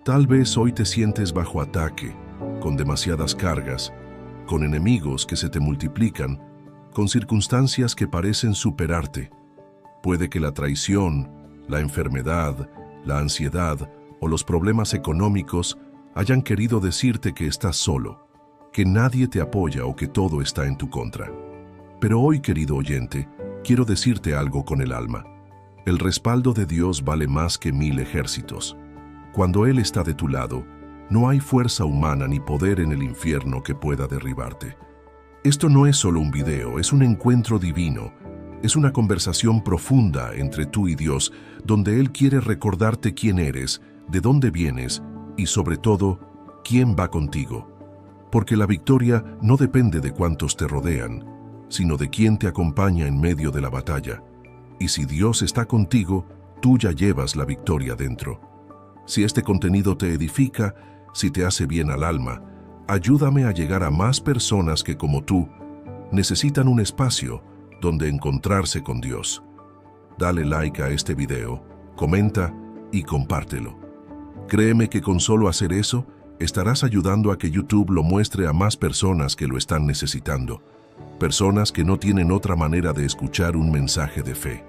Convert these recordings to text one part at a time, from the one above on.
Tal vez hoy te sientes bajo ataque, con demasiadas cargas, con enemigos que se te multiplican, con circunstancias que parecen superarte. Puede que la traición, la enfermedad, la ansiedad o los problemas económicos hayan querido decirte que estás solo, que nadie te apoya o que todo está en tu contra. Pero hoy, querido oyente, quiero decirte algo con el alma. El respaldo de Dios vale más que 1000 ejércitos. Cuando Él está de tu lado, no hay fuerza humana ni poder en el infierno que pueda derribarte. Esto no es solo un video, es un encuentro divino. Es una conversación profunda entre tú y Dios, donde Él quiere recordarte quién eres, de dónde vienes y, sobre todo, quién va contigo. Porque la victoria no depende de cuántos te rodean, sino de quién te acompaña en medio de la batalla. Y si Dios está contigo, tú ya llevas la victoria dentro. Si este contenido te edifica, si te hace bien al alma, ayúdame a llegar a más personas que, como tú, necesitan un espacio donde encontrarse con Dios. Dale like a este video, comenta y compártelo. Créeme que con solo hacer eso, estarás ayudando a que YouTube lo muestre a más personas que lo están necesitando, personas que no tienen otra manera de escuchar un mensaje de fe.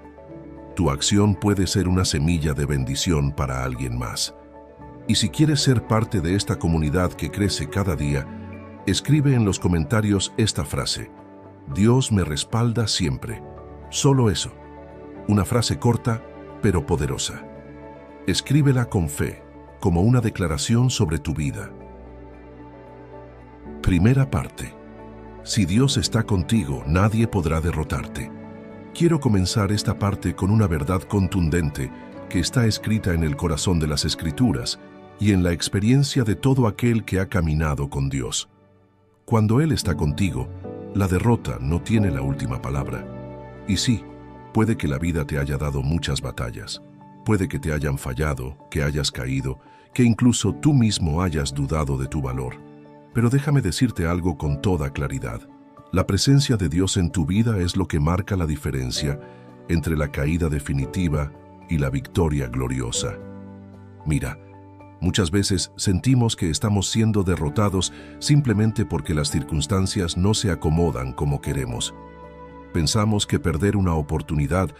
Tu acción puede ser una semilla de bendición para alguien más. Y si quieres ser parte de esta comunidad que crece cada día, escribe en los comentarios esta frase: Dios me respalda siempre. Solo eso. Una frase corta, pero poderosa. Escríbela con fe, como una declaración sobre tu vida. Primera parte. Si Dios está contigo, nadie podrá derrotarte. Quiero comenzar esta parte con una verdad contundente que está escrita en el corazón de las Escrituras y en la experiencia de todo aquel que ha caminado con Dios. Cuando Él está contigo, la derrota no tiene la última palabra. Y sí, puede que la vida te haya dado muchas batallas. Puede que te hayan fallado, que hayas caído, que incluso tú mismo hayas dudado de tu valor. Pero déjame decirte algo con toda claridad. La presencia de Dios en tu vida es lo que marca la diferencia entre la caída definitiva y la victoria gloriosa. Mira, muchas veces sentimos que estamos siendo derrotados simplemente porque las circunstancias no se acomodan como queremos. Pensamos que perder una oportunidad,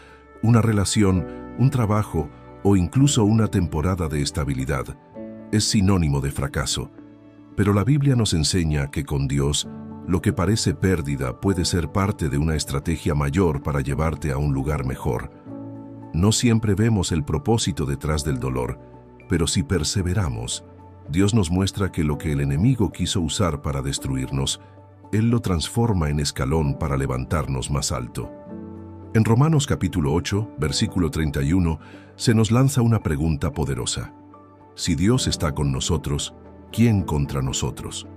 una relación, un trabajo o incluso una temporada de estabilidad es sinónimo de fracaso. Pero la Biblia nos enseña que con Dios, lo que parece pérdida puede ser parte de una estrategia mayor para llevarte a un lugar mejor. No siempre vemos el propósito detrás del dolor, pero si perseveramos, Dios nos muestra que lo que el enemigo quiso usar para destruirnos, Él lo transforma en escalón para levantarnos más alto. En Romanos capítulo 8, versículo 31, se nos lanza una pregunta poderosa. Si Dios está con nosotros, ¿quién contra nosotros?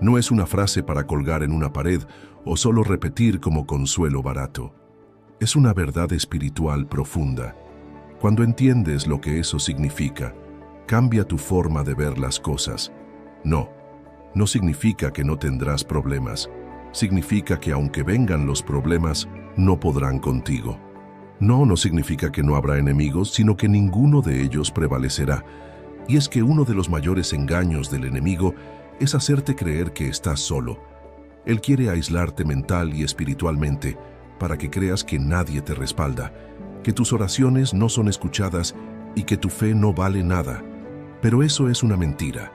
No es una frase para colgar en una pared o solo repetir como consuelo barato. Es una verdad espiritual profunda. Cuando entiendes lo que eso significa, cambia tu forma de ver las cosas. No significa que no tendrás problemas. Significa que aunque vengan los problemas, no podrán contigo. No significa que no habrá enemigos, sino que ninguno de ellos prevalecerá. Y es que uno de los mayores engaños del enemigo es hacerte creer que estás solo. Él quiere aislarte mental y espiritualmente para que creas que nadie te respalda, que tus oraciones no son escuchadas y que tu fe no vale nada. Pero eso es una mentira,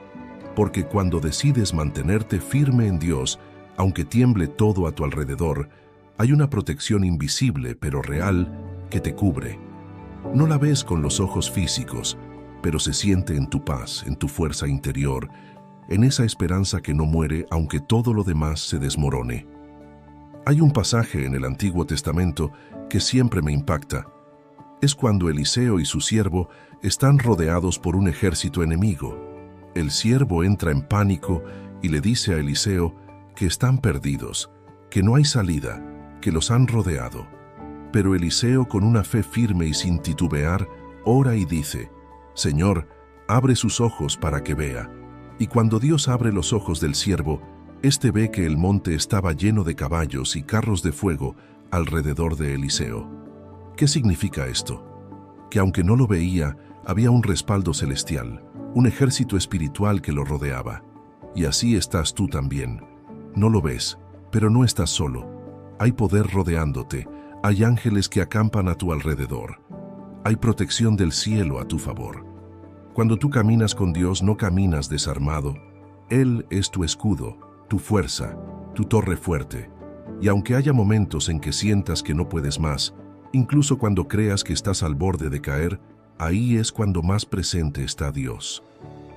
porque cuando decides mantenerte firme en Dios, aunque tiemble todo a tu alrededor, hay una protección invisible pero real que te cubre. No la ves con los ojos físicos, pero se siente en tu paz, en tu fuerza interior, en esa esperanza que no muere aunque todo lo demás se desmorone. Hay un pasaje en el Antiguo Testamento que siempre me impacta. Es cuando Eliseo y su siervo están rodeados por un ejército enemigo. El siervo entra en pánico y le dice a Eliseo que están perdidos, que no hay salida, que los han rodeado. Pero Eliseo, con una fe firme y sin titubear, ora y dice: Señor, abre sus ojos para que vea. Y cuando Dios abre los ojos del siervo, éste ve que el monte estaba lleno de caballos y carros de fuego alrededor de Eliseo. ¿Qué significa esto? Que aunque no lo veía, había un respaldo celestial, un ejército espiritual que lo rodeaba. Y así estás tú también. No lo ves, pero no estás solo. Hay poder rodeándote, hay ángeles que acampan a tu alrededor. Hay protección del cielo a tu favor. Cuando tú caminas con Dios, no caminas desarmado. Él es tu escudo, tu fuerza, tu torre fuerte. Y aunque haya momentos en que sientas que no puedes más, incluso cuando creas que estás al borde de caer, ahí es cuando más presente está Dios.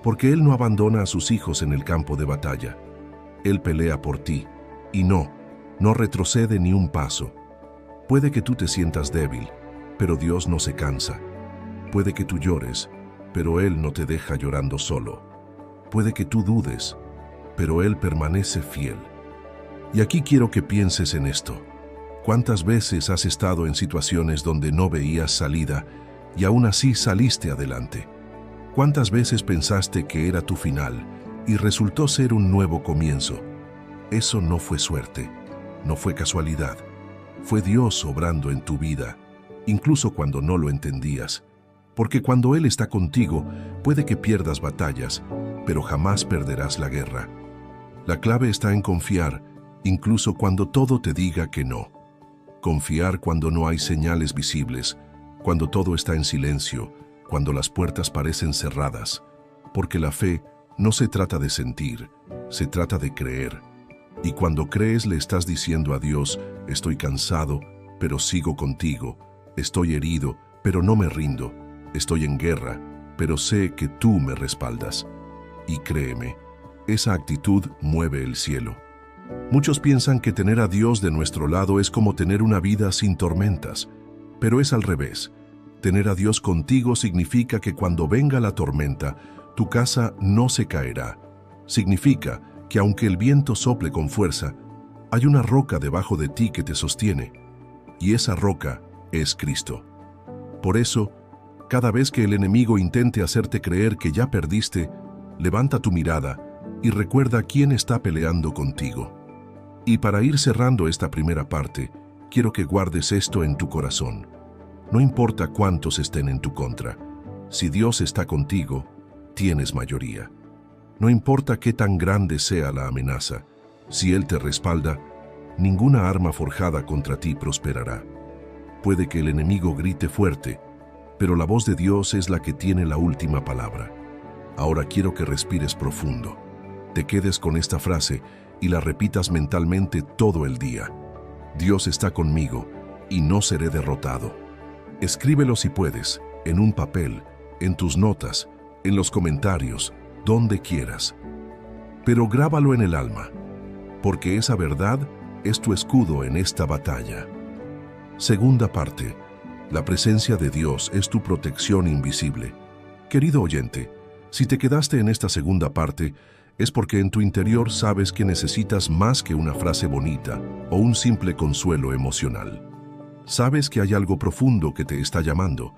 Porque Él no abandona a sus hijos en el campo de batalla. Él pelea por ti, y no retrocede ni un paso. Puede que tú te sientas débil, pero Dios no se cansa. Puede que tú llores, pero Él no te deja llorando solo. Puede que tú dudes, pero Él permanece fiel. Y aquí quiero que pienses en esto. ¿Cuántas veces has estado en situaciones donde no veías salida y aún así saliste adelante? ¿Cuántas veces pensaste que era tu final y resultó ser un nuevo comienzo? Eso no fue suerte, no fue casualidad. Fue Dios obrando en tu vida, incluso cuando no lo entendías. Porque cuando Él está contigo, puede que pierdas batallas, pero jamás perderás la guerra. La clave está en confiar, incluso cuando todo te diga que no. Confiar cuando no hay señales visibles, cuando todo está en silencio, cuando las puertas parecen cerradas. Porque la fe no se trata de sentir, se trata de creer. Y cuando crees le estás diciendo a Dios, estoy cansado, pero sigo contigo. Estoy herido, pero no me rindo. Estoy en guerra, pero sé que tú me respaldas. Y créeme, esa actitud mueve el cielo. Muchos piensan que tener a Dios de nuestro lado es como tener una vida sin tormentas, pero es al revés. Tener a Dios contigo significa que cuando venga la tormenta, tu casa no se caerá. Significa que aunque el viento sople con fuerza, hay una roca debajo de ti que te sostiene, y esa roca es Cristo. Por eso, cada vez que el enemigo intente hacerte creer que ya perdiste, levanta tu mirada y recuerda quién está peleando contigo. Y para ir cerrando esta primera parte, quiero que guardes esto en tu corazón. No importa cuántos estén en tu contra, si Dios está contigo, tienes mayoría. No importa qué tan grande sea la amenaza, si Él te respalda, ninguna arma forjada contra ti prosperará. Puede que el enemigo grite fuerte, pero la voz de Dios es la que tiene la última palabra. Ahora quiero que respires profundo, te quedes con esta frase y la repitas mentalmente todo el día. Dios está conmigo y no seré derrotado. Escríbelo si puedes, en un papel, en tus notas, en los comentarios, donde quieras. Pero grábalo en el alma, porque esa verdad es tu escudo en esta batalla. Segunda parte. La presencia de Dios es tu protección invisible. Querido oyente, si te quedaste en esta segunda parte, es porque en tu interior sabes que necesitas más que una frase bonita o un simple consuelo emocional. Sabes que hay algo profundo que te está llamando,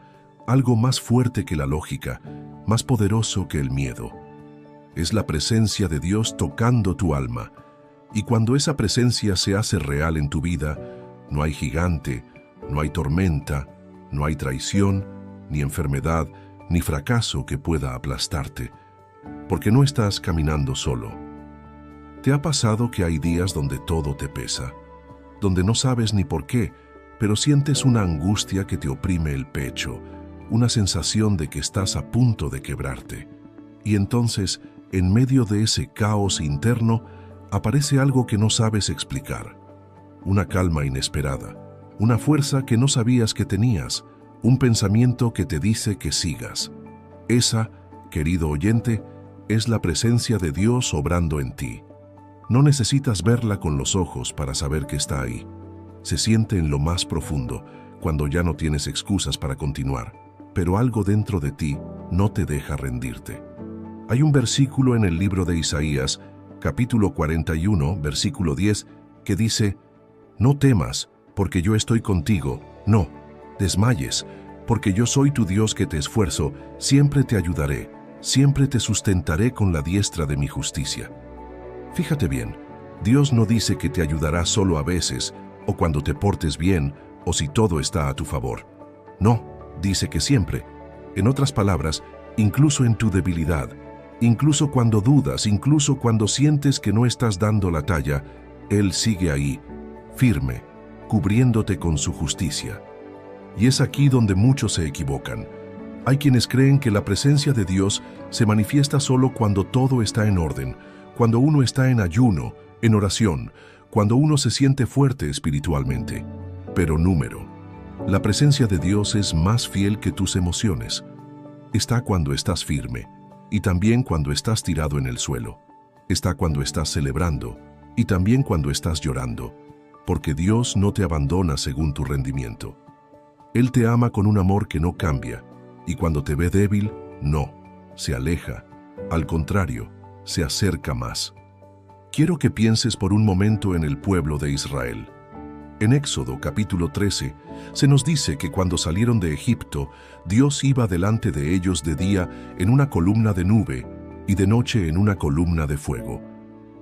algo más fuerte que la lógica, más poderoso que el miedo. Es la presencia de Dios tocando tu alma, y cuando esa presencia se hace real en tu vida, no hay gigante, no hay tormenta, no hay traición, ni enfermedad, ni fracaso que pueda aplastarte, porque no estás caminando solo. ¿Te ha pasado que hay días donde todo te pesa, donde no sabes ni por qué, pero sientes una angustia que te oprime el pecho, una sensación de que estás a punto de quebrarte? Y entonces, en medio de ese caos interno, aparece algo que no sabes explicar. Una calma inesperada, una fuerza que no sabías que tenías, un pensamiento que te dice que sigas. Esa, querido oyente, es la presencia de Dios obrando en ti. No necesitas verla con los ojos para saber que está ahí. Se siente en lo más profundo, cuando ya no tienes excusas para continuar, pero algo dentro de ti no te deja rendirte. Hay un versículo en el libro de Isaías, capítulo 41, versículo 10, que dice: «No temas, porque yo estoy contigo, no desmayes, porque yo soy tu Dios que te esfuerzo, siempre te ayudaré, siempre te sustentaré con la diestra de mi justicia». Fíjate bien, Dios no dice que te ayudará solo a veces, o cuando te portes bien, o si todo está a tu favor. No, dice que siempre. En otras palabras, incluso en tu debilidad, incluso cuando dudas, incluso cuando sientes que no estás dando la talla, Él sigue ahí, firme, cubriéndote con su justicia. Y es aquí donde muchos se equivocan. Hay quienes creen que la presencia de Dios se manifiesta solo cuando todo está en orden, cuando uno está en ayuno, en oración, cuando uno se siente fuerte espiritualmente. Pero la presencia de Dios es más fiel que tus emociones. Está cuando estás firme, y también cuando estás tirado en el suelo. Está cuando estás celebrando, y también cuando estás llorando, porque Dios no te abandona según tu rendimiento. Él te ama con un amor que no cambia, y cuando te ve débil, no, se aleja. Al contrario, se acerca más. Quiero que pienses por un momento en el pueblo de Israel. En Éxodo capítulo 13, se nos dice que cuando salieron de Egipto, Dios iba delante de ellos de día en una columna de nube y de noche en una columna de fuego.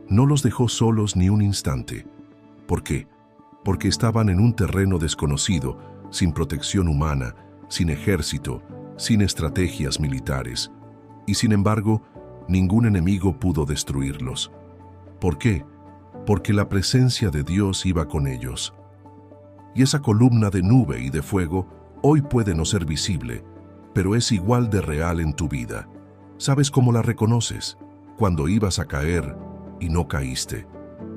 No los dejó solos ni un instante. ¿Por qué? Porque estaban en un terreno desconocido, sin protección humana, sin ejército, sin estrategias militares. Y sin embargo, ningún enemigo pudo destruirlos. ¿Por qué? Porque la presencia de Dios iba con ellos. Y esa columna de nube y de fuego hoy puede no ser visible, pero es igual de real en tu vida. ¿Sabes cómo la reconoces? Cuando ibas a caer y no caíste.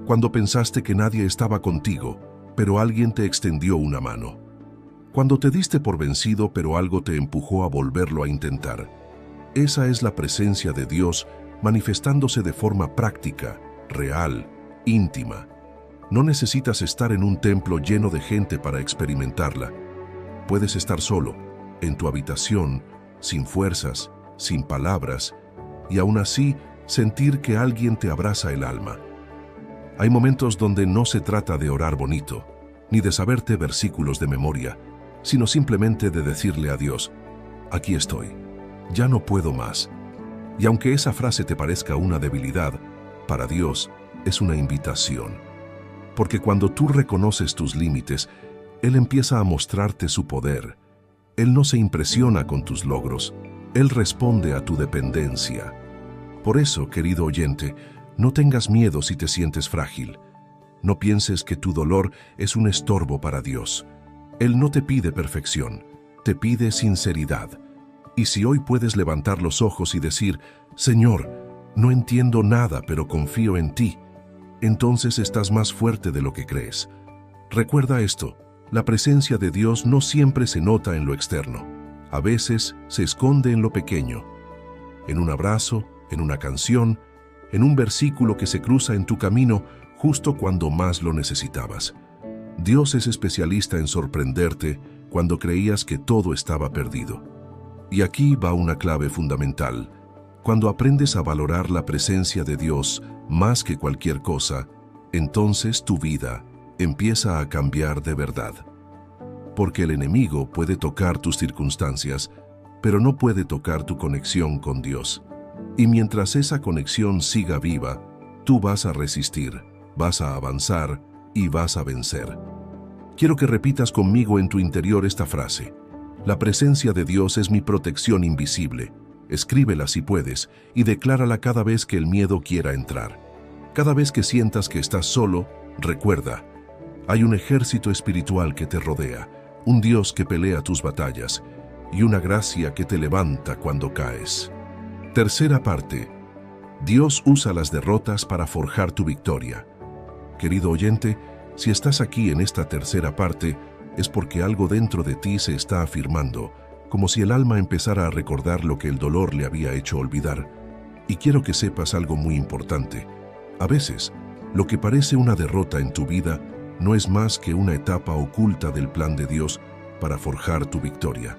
Cuando pensaste que nadie estaba contigo, pero alguien te extendió una mano. Cuando te diste por vencido, pero algo te empujó a volverlo a intentar. Esa es la presencia de Dios manifestándose de forma práctica, real, íntima. No necesitas estar en un templo lleno de gente para experimentarla. Puedes estar solo, en tu habitación, sin fuerzas, sin palabras, y aún así sentir que alguien te abraza el alma. Hay momentos donde no se trata de orar bonito, ni de saberte versículos de memoria, sino simplemente de decirle a Dios: aquí estoy, ya no puedo más. Y aunque esa frase te parezca una debilidad, para Dios es una invitación. Porque cuando tú reconoces tus límites, Él empieza a mostrarte su poder. Él no se impresiona con tus logros, Él responde a tu dependencia. Por eso, querido oyente, no tengas miedo si te sientes frágil. No pienses que tu dolor es un estorbo para Dios. Él no te pide perfección, te pide sinceridad. Y si hoy puedes levantar los ojos y decir: Señor, no entiendo nada, pero confío en ti, entonces estás más fuerte de lo que crees. Recuerda esto: la presencia de Dios no siempre se nota en lo externo. A veces se esconde en lo pequeño, en un abrazo, en una canción, en un versículo que se cruza en tu camino justo cuando más lo necesitabas. Dios es especialista en sorprenderte cuando creías que todo estaba perdido. Y aquí va una clave fundamental. Cuando aprendes a valorar la presencia de Dios más que cualquier cosa, entonces tu vida empieza a cambiar de verdad. Porque el enemigo puede tocar tus circunstancias, pero no puede tocar tu conexión con Dios. Y mientras esa conexión siga viva, tú vas a resistir, vas a avanzar y vas a vencer. Quiero que repitas conmigo en tu interior esta frase: la presencia de Dios es mi protección invisible. Escríbela si puedes y declárala cada vez que el miedo quiera entrar. Cada vez que sientas que estás solo, recuerda: hay un ejército espiritual que te rodea, un Dios que pelea tus batallas y una gracia que te levanta cuando caes. Tercera parte: Dios usa las derrotas para forjar tu victoria. Querido oyente, si estás aquí en esta tercera parte, es porque algo dentro de ti se está afirmando, como si el alma empezara a recordar lo que el dolor le había hecho olvidar. Y quiero que sepas algo muy importante. A veces, lo que parece una derrota en tu vida no es más que una etapa oculta del plan de Dios para forjar tu victoria.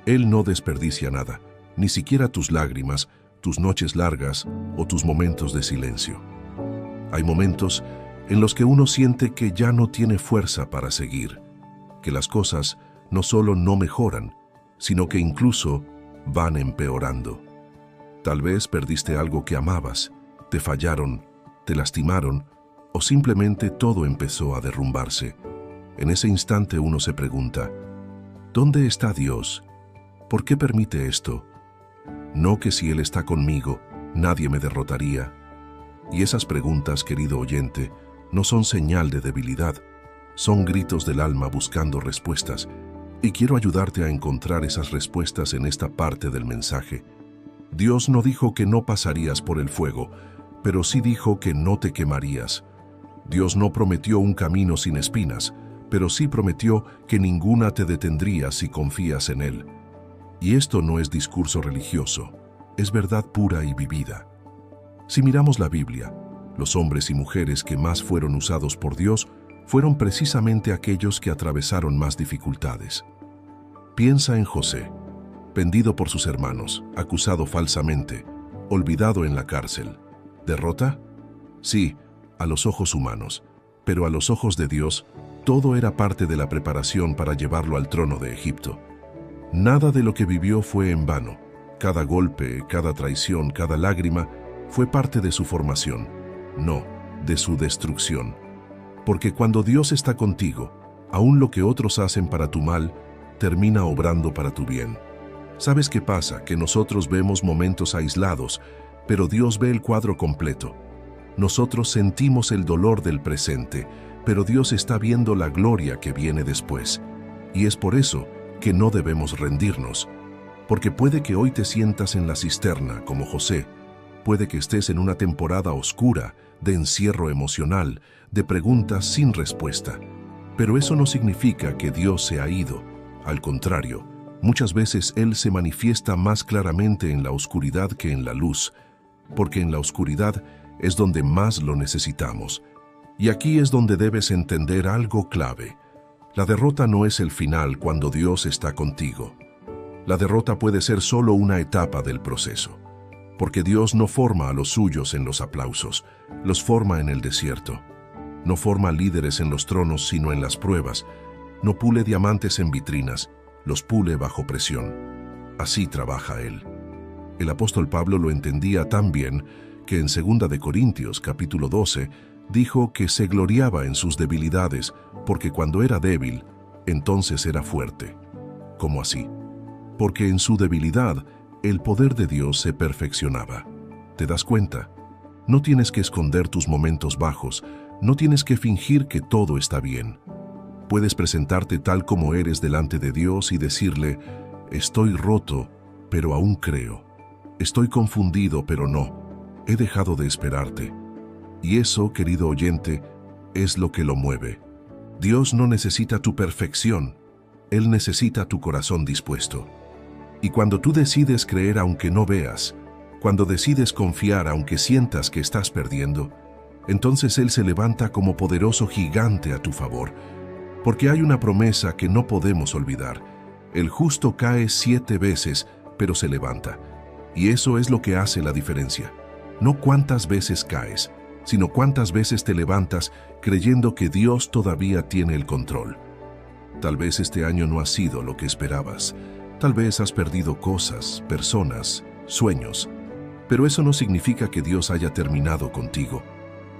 Él no desperdicia nada, ni siquiera tus lágrimas, tus noches largas o tus momentos de silencio. Hay momentos en los que uno siente que ya no tiene fuerza para seguir, que las cosas no solo no mejoran, sino que incluso van empeorando. Tal vez perdiste algo que amabas, te fallaron, te lastimaron, o simplemente todo empezó a derrumbarse. En ese instante uno se pregunta: ¿dónde está Dios? ¿Por qué permite esto? No que si Él está conmigo, nadie me derrotaría. Y esas preguntas, querido oyente, no son señal de debilidad, son gritos del alma buscando respuestas. Y quiero ayudarte a encontrar esas respuestas en esta parte del mensaje. Dios no dijo que no pasarías por el fuego, pero sí dijo que no te quemarías. Dios no prometió un camino sin espinas, pero sí prometió que ninguna te detendría si confías en Él. Y esto no es discurso religioso, es verdad pura y vivida. Si miramos la Biblia, los hombres y mujeres que más fueron usados por Dios fueron precisamente aquellos que atravesaron más dificultades. Piensa en José, vendido por sus hermanos, acusado falsamente, olvidado en la cárcel. ¿Derrota? Sí, a los ojos humanos, pero a los ojos de Dios, todo era parte de la preparación para llevarlo al trono de Egipto. Nada de lo que vivió fue en vano. Cada golpe, cada traición, cada lágrima fue parte de su formación, no de su destrucción. Porque cuando Dios está contigo, aún lo que otros hacen para tu mal, termina obrando para tu bien. ¿Sabes qué pasa? Que nosotros vemos momentos aislados, pero Dios ve el cuadro completo. Nosotros sentimos el dolor del presente, pero Dios está viendo la gloria que viene después. Y es por eso que no debemos rendirnos. Porque puede que hoy te sientas en la cisterna, como José. Puede que estés en una temporada oscura, de encierro emocional, de preguntas sin respuesta. Pero eso no significa que Dios se ha ido. Al contrario, muchas veces Él se manifiesta más claramente en la oscuridad que en la luz, porque en la oscuridad es donde más lo necesitamos. Y aquí es donde debes entender algo clave. La derrota no es el final cuando Dios está contigo. La derrota puede ser solo una etapa del proceso, porque Dios no forma a los suyos en los aplausos, los forma en el desierto. No forma líderes en los tronos, sino en las pruebas. No pule diamantes en vitrinas, los pule bajo presión. Así trabaja Él. El apóstol Pablo lo entendía tan bien que en 2 de Corintios, capítulo 12, dijo que se gloriaba en sus debilidades, porque cuando era débil, entonces era fuerte. ¿Cómo así? Porque en su debilidad, el poder de Dios se perfeccionaba. ¿Te das cuenta? No tienes que esconder tus momentos bajos, no tienes que fingir que todo está bien. Puedes presentarte tal como eres delante de Dios y decirle, estoy roto, pero aún creo. Estoy confundido, pero no. He dejado de esperarte. Y eso, querido oyente, es lo que lo mueve. Dios no necesita tu perfección, Él necesita tu corazón dispuesto. Y cuando tú decides creer aunque no veas, cuando decides confiar aunque sientas que estás perdiendo, entonces Él se levanta como poderoso gigante a tu favor, porque hay una promesa que no podemos olvidar. El justo cae 7 veces, pero se levanta. Y eso es lo que hace la diferencia. No cuántas veces caes, sino cuántas veces te levantas creyendo que Dios todavía tiene el control. Tal vez este año no ha sido lo que esperabas. Tal vez has perdido cosas, personas, sueños. Pero eso no significa que Dios haya terminado contigo.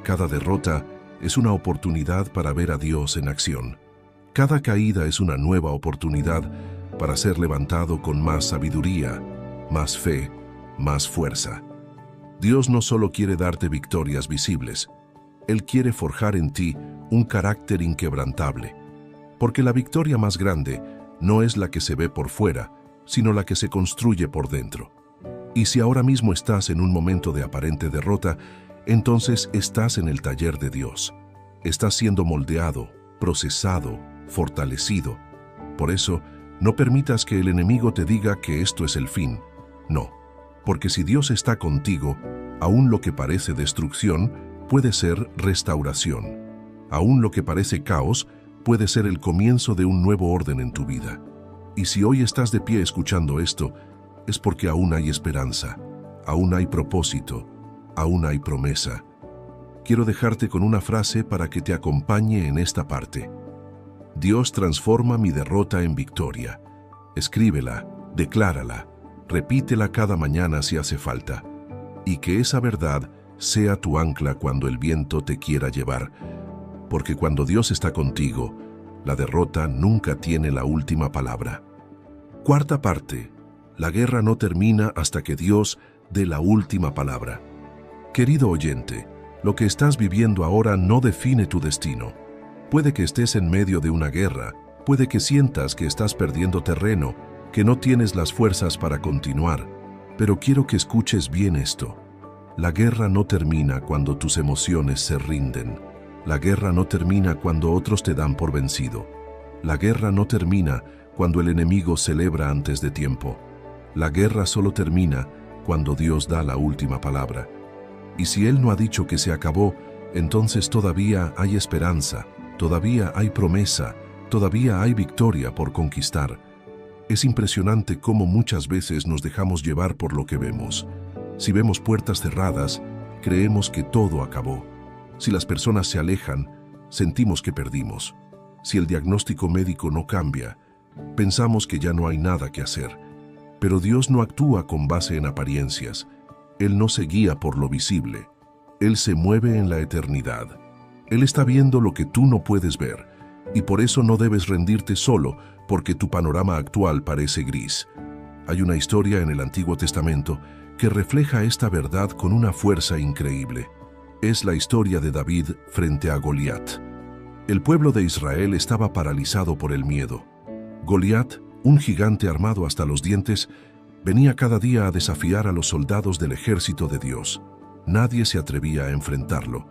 Cada derrota es una oportunidad para ver a Dios en acción. Cada caída es una nueva oportunidad para ser levantado con más sabiduría, más fe, más fuerza. Dios no solo quiere darte victorias visibles, Él quiere forjar en ti un carácter inquebrantable. Porque la victoria más grande no es la que se ve por fuera, sino la que se construye por dentro. Y si ahora mismo estás en un momento de aparente derrota, entonces estás en el taller de Dios. Estás siendo moldeado, procesado, fortalecido. Por eso, no permitas que el enemigo te diga que esto es el fin. No, porque si Dios está contigo, aún lo que parece destrucción puede ser restauración. Aún lo que parece caos puede ser el comienzo de un nuevo orden en tu vida. Y si hoy estás de pie escuchando esto, es porque aún hay esperanza, aún hay propósito, aún hay promesa. Quiero dejarte con una frase para que te acompañe en esta parte. Dios transforma mi derrota en victoria. Escríbela, declárala, repítela cada mañana si hace falta. Y que esa verdad sea tu ancla cuando el viento te quiera llevar. Porque cuando Dios está contigo, la derrota nunca tiene la última palabra. Cuarta parte, La guerra no termina hasta que Dios dé la última palabra. Querido oyente, lo que estás viviendo ahora no define tu destino. Puede que estés en medio de una guerra, puede que sientas que estás perdiendo terreno, que no tienes las fuerzas para continuar, pero quiero que escuches bien esto. La guerra no termina cuando tus emociones se rinden. La guerra no termina cuando otros te dan por vencido. La guerra no termina cuando el enemigo celebra antes de tiempo. La guerra solo termina cuando Dios da la última palabra. Y si Él no ha dicho que se acabó, entonces todavía hay esperanza, todavía hay promesa, todavía hay victoria por conquistar. Es impresionante cómo muchas veces nos dejamos llevar por lo que vemos. Si vemos puertas cerradas, creemos que todo acabó. Si las personas se alejan, sentimos que perdimos. Si el diagnóstico médico no cambia, pensamos que ya no hay nada que hacer. Pero Dios no actúa con base en apariencias. Él no se guía por lo visible. Él se mueve en la eternidad. Él está viendo lo que tú no puedes ver, y por eso no debes rendirte solo porque tu panorama actual parece gris. Hay una historia en el Antiguo Testamento que refleja esta verdad con una fuerza increíble. Es la historia de David frente a Goliat. El pueblo de Israel estaba paralizado por el miedo. Goliat, un gigante armado hasta los dientes, venía cada día a desafiar a los soldados del ejército de Dios. Nadie se atrevía a enfrentarlo.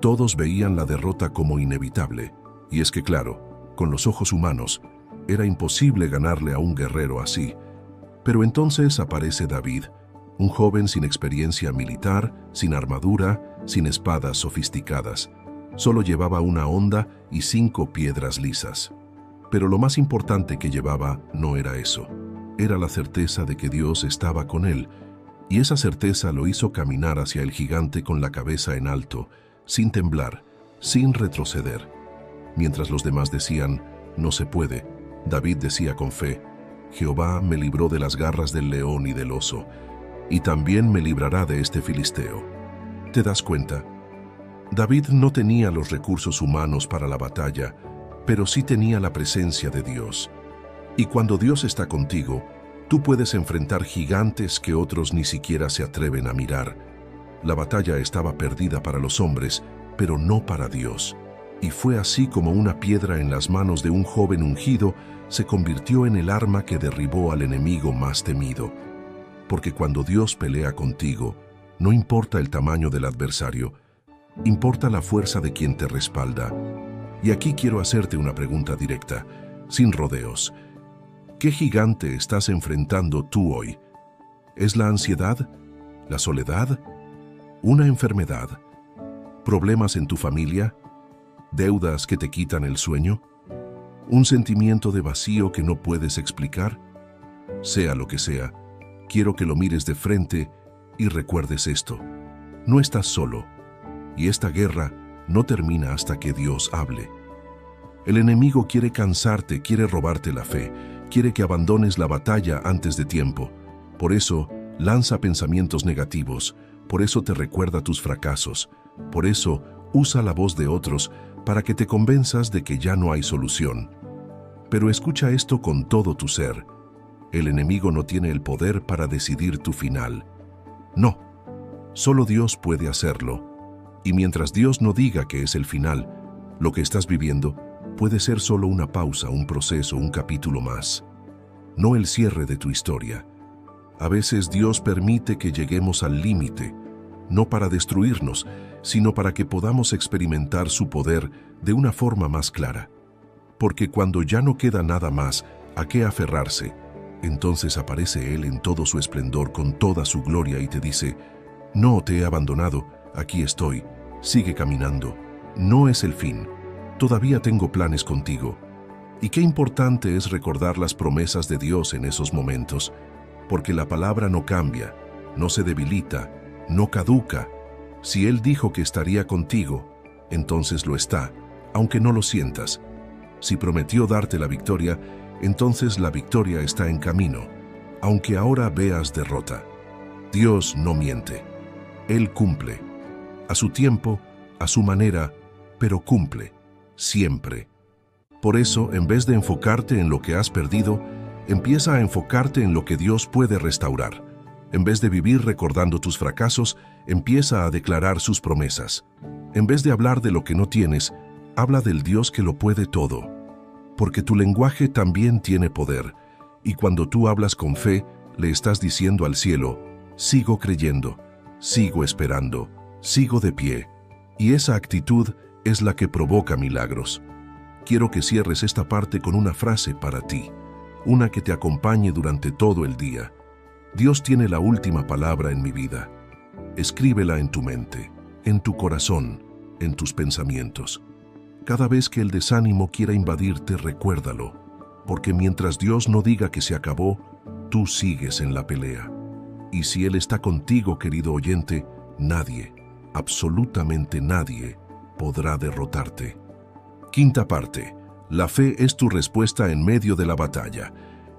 Todos veían la derrota como inevitable. Y es que, claro, con los ojos humanos, era imposible ganarle a un guerrero así. Pero entonces aparece David, un joven sin experiencia militar, sin armadura, sin espadas sofisticadas. Solo llevaba una honda y 5 piedras lisas. Pero lo más importante que llevaba no era eso. Era la certeza de que Dios estaba con él, y esa certeza lo hizo caminar hacia el gigante con la cabeza en alto, sin temblar, sin retroceder. Mientras los demás decían, no se puede, David decía con fe, Jehová me libró de las garras del león y del oso, y también me librará de este filisteo. ¿Te das cuenta? David no tenía los recursos humanos para la batalla, pero sí tenía la presencia de Dios. Y cuando Dios está contigo, tú puedes enfrentar gigantes que otros ni siquiera se atreven a mirar. La batalla estaba perdida para los hombres, pero no para Dios. Y fue así como una piedra en las manos de un joven ungido se convirtió en el arma que derribó al enemigo más temido. Porque cuando Dios pelea contigo, no importa el tamaño del adversario, importa la fuerza de quien te respalda. Y aquí quiero hacerte una pregunta directa, sin rodeos. ¿Qué gigante estás enfrentando tú hoy? ¿Es la ansiedad? ¿La soledad? ¿Una enfermedad? ¿Problemas en tu familia? ¿Deudas que te quitan el sueño? ¿Un sentimiento de vacío que no puedes explicar? Sea lo que sea, quiero que lo mires de frente y recuerdes esto. No estás solo, y esta guerra no termina hasta que Dios hable. El enemigo quiere cansarte, quiere robarte la fe, quiere que abandones la batalla antes de tiempo. Por eso, lanza pensamientos negativos, por eso te recuerda tus fracasos, por eso usa la voz de otros para que te convenzas de que ya no hay solución. Pero escucha esto con todo tu ser. El enemigo no tiene el poder para decidir tu final. No, solo Dios puede hacerlo. Y mientras Dios no diga que es el final, lo que estás viviendo puede ser solo una pausa, un proceso, un capítulo más. No el cierre de tu historia. A veces Dios permite que lleguemos al límite, no para destruirnos, sino para que podamos experimentar su poder de una forma más clara. Porque cuando ya no queda nada más a qué aferrarse, entonces aparece Él en todo su esplendor, con toda su gloria, y te dice, no te he abandonado, aquí estoy, sigue caminando. No es el fin, todavía tengo planes contigo. Y qué importante es recordar las promesas de Dios en esos momentos, porque la palabra no cambia, no se debilita, no caduca. Si Él dijo que estaría contigo, entonces lo está, aunque no lo sientas. Si prometió darte la victoria, entonces la victoria está en camino, aunque ahora veas derrota. Dios no miente. Él cumple. A su tiempo, a su manera, pero cumple, siempre. Por eso, en vez de enfocarte en lo que has perdido, Empieza a enfocarte en lo que Dios puede restaurar. En vez de vivir recordando tus fracasos, empieza a declarar sus promesas. En vez de hablar de lo que no tienes, habla del Dios que lo puede todo. Porque tu lenguaje también tiene poder, y cuando tú hablas con fe, le estás diciendo al cielo: sigo creyendo, sigo esperando, sigo de pie. Y esa actitud es la que provoca milagros. Quiero que cierres esta parte con una frase para ti, una que te acompañe durante todo el día. Dios tiene la última palabra en mi vida. Escríbela en tu mente, en tu corazón, en tus pensamientos. Cada vez que el desánimo quiera invadirte, recuérdalo, porque mientras Dios no diga que se acabó, tú sigues en la pelea. Y si Él está contigo, querido oyente, nadie, absolutamente nadie, podrá derrotarte. Quinta parte. La fe es tu respuesta en medio de la batalla.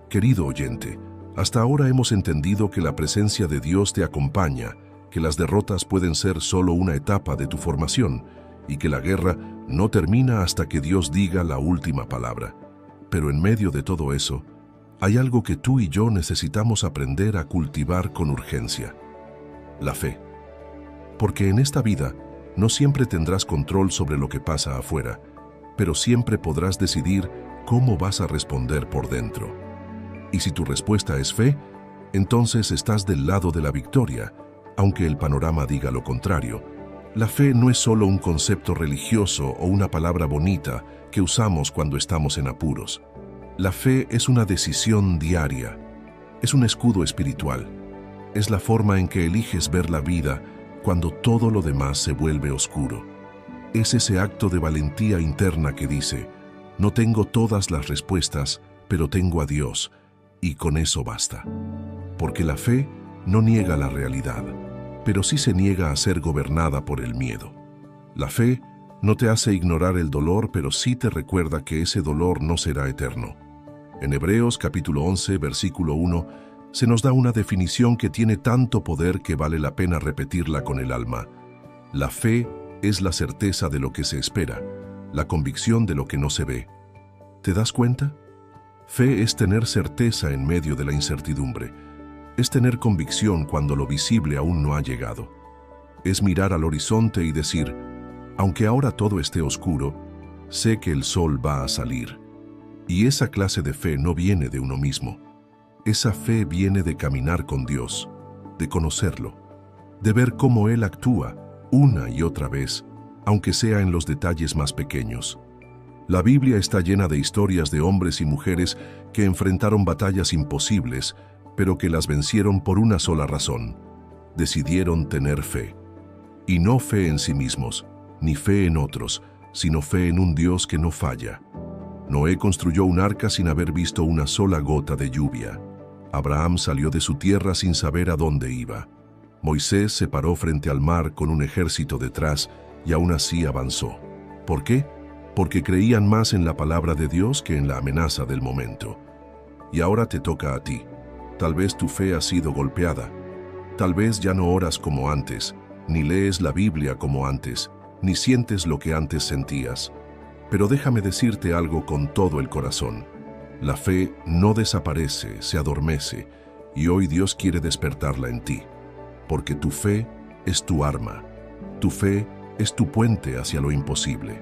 Querido oyente, hasta ahora hemos entendido que la presencia de Dios te acompaña, que las derrotas pueden ser solo una etapa de tu formación y que la guerra no termina hasta que Dios diga la última palabra. Pero en medio de todo eso, hay algo que tú y yo necesitamos aprender a cultivar con urgencia: la fe. Porque en esta vida no siempre tendrás control sobre lo que pasa afuera, pero siempre podrás decidir cómo vas a responder por dentro. Y si tu respuesta es fe, entonces estás del lado de la victoria, aunque el panorama diga lo contrario. La fe no es solo un concepto religioso o una palabra bonita que usamos cuando estamos en apuros. La fe es una decisión diaria, es un escudo espiritual, es la forma en que eliges ver la vida cuando todo lo demás se vuelve oscuro. Es ese acto de valentía interna que dice: no tengo todas las respuestas, pero tengo a Dios, y con eso basta. Porque la fe no niega la realidad, pero sí se niega a ser gobernada por el miedo. La fe no te hace ignorar el dolor, pero sí te recuerda que ese dolor no será eterno. En Hebreos capítulo 11, versículo 1, se nos da una definición que tiene tanto poder que vale la pena repetirla con el alma. La fe es la certeza de lo que se espera, la convicción de lo que no se ve. ¿Te das cuenta? Fe es tener certeza en medio de la incertidumbre. Es tener convicción cuando lo visible aún no ha llegado. Es mirar al horizonte y decir: aunque ahora todo esté oscuro, sé que el sol va a salir. Y esa clase de fe no viene de uno mismo. Esa fe viene de caminar con Dios, de conocerlo, de ver cómo Él actúa una y otra vez, aunque sea en los detalles más pequeños. La Biblia está llena de historias de hombres y mujeres que enfrentaron batallas imposibles, pero que las vencieron por una sola razón: decidieron tener fe. Y no fe en sí mismos, ni fe en otros, sino fe en un Dios que no falla. Noé construyó un arca sin haber visto una sola gota de lluvia. Abraham salió de su tierra sin saber a dónde iba. Moisés se paró frente al mar con un ejército detrás y aún así avanzó. ¿Por qué? Porque creían más en la palabra de Dios que en la amenaza del momento. Y ahora te toca a ti. Tal vez tu fe ha sido golpeada. Tal vez ya no oras como antes, ni lees la Biblia como antes, ni sientes lo que antes sentías. Pero déjame decirte algo con todo el corazón. La fe no desaparece, se adormece, y hoy Dios quiere despertarla en ti. Porque tu fe es tu arma. Tu fe es tu puente hacia lo imposible.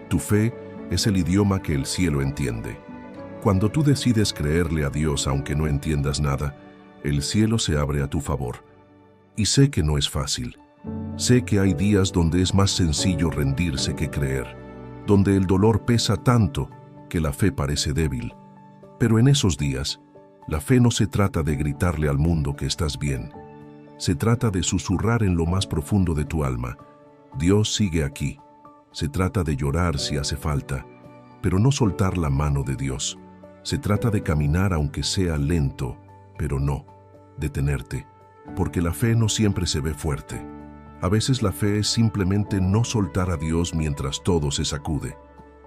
Tu fe es el idioma que el cielo entiende. Cuando tú decides creerle a Dios aunque no entiendas nada, el cielo se abre a tu favor. Y sé que no es fácil. Sé que hay días donde es más sencillo rendirse que creer, donde el dolor pesa tanto que la fe parece débil. Pero en esos días, la fe no se trata de gritarle al mundo que estás bien. Se trata de susurrar en lo más profundo de tu alma: Dios sigue aquí. Se trata de llorar si hace falta, pero no soltar la mano de Dios. Se trata de caminar aunque sea lento, pero no detenerte, porque la fe no siempre se ve fuerte. A veces la fe es simplemente no soltar a Dios mientras todo se sacude.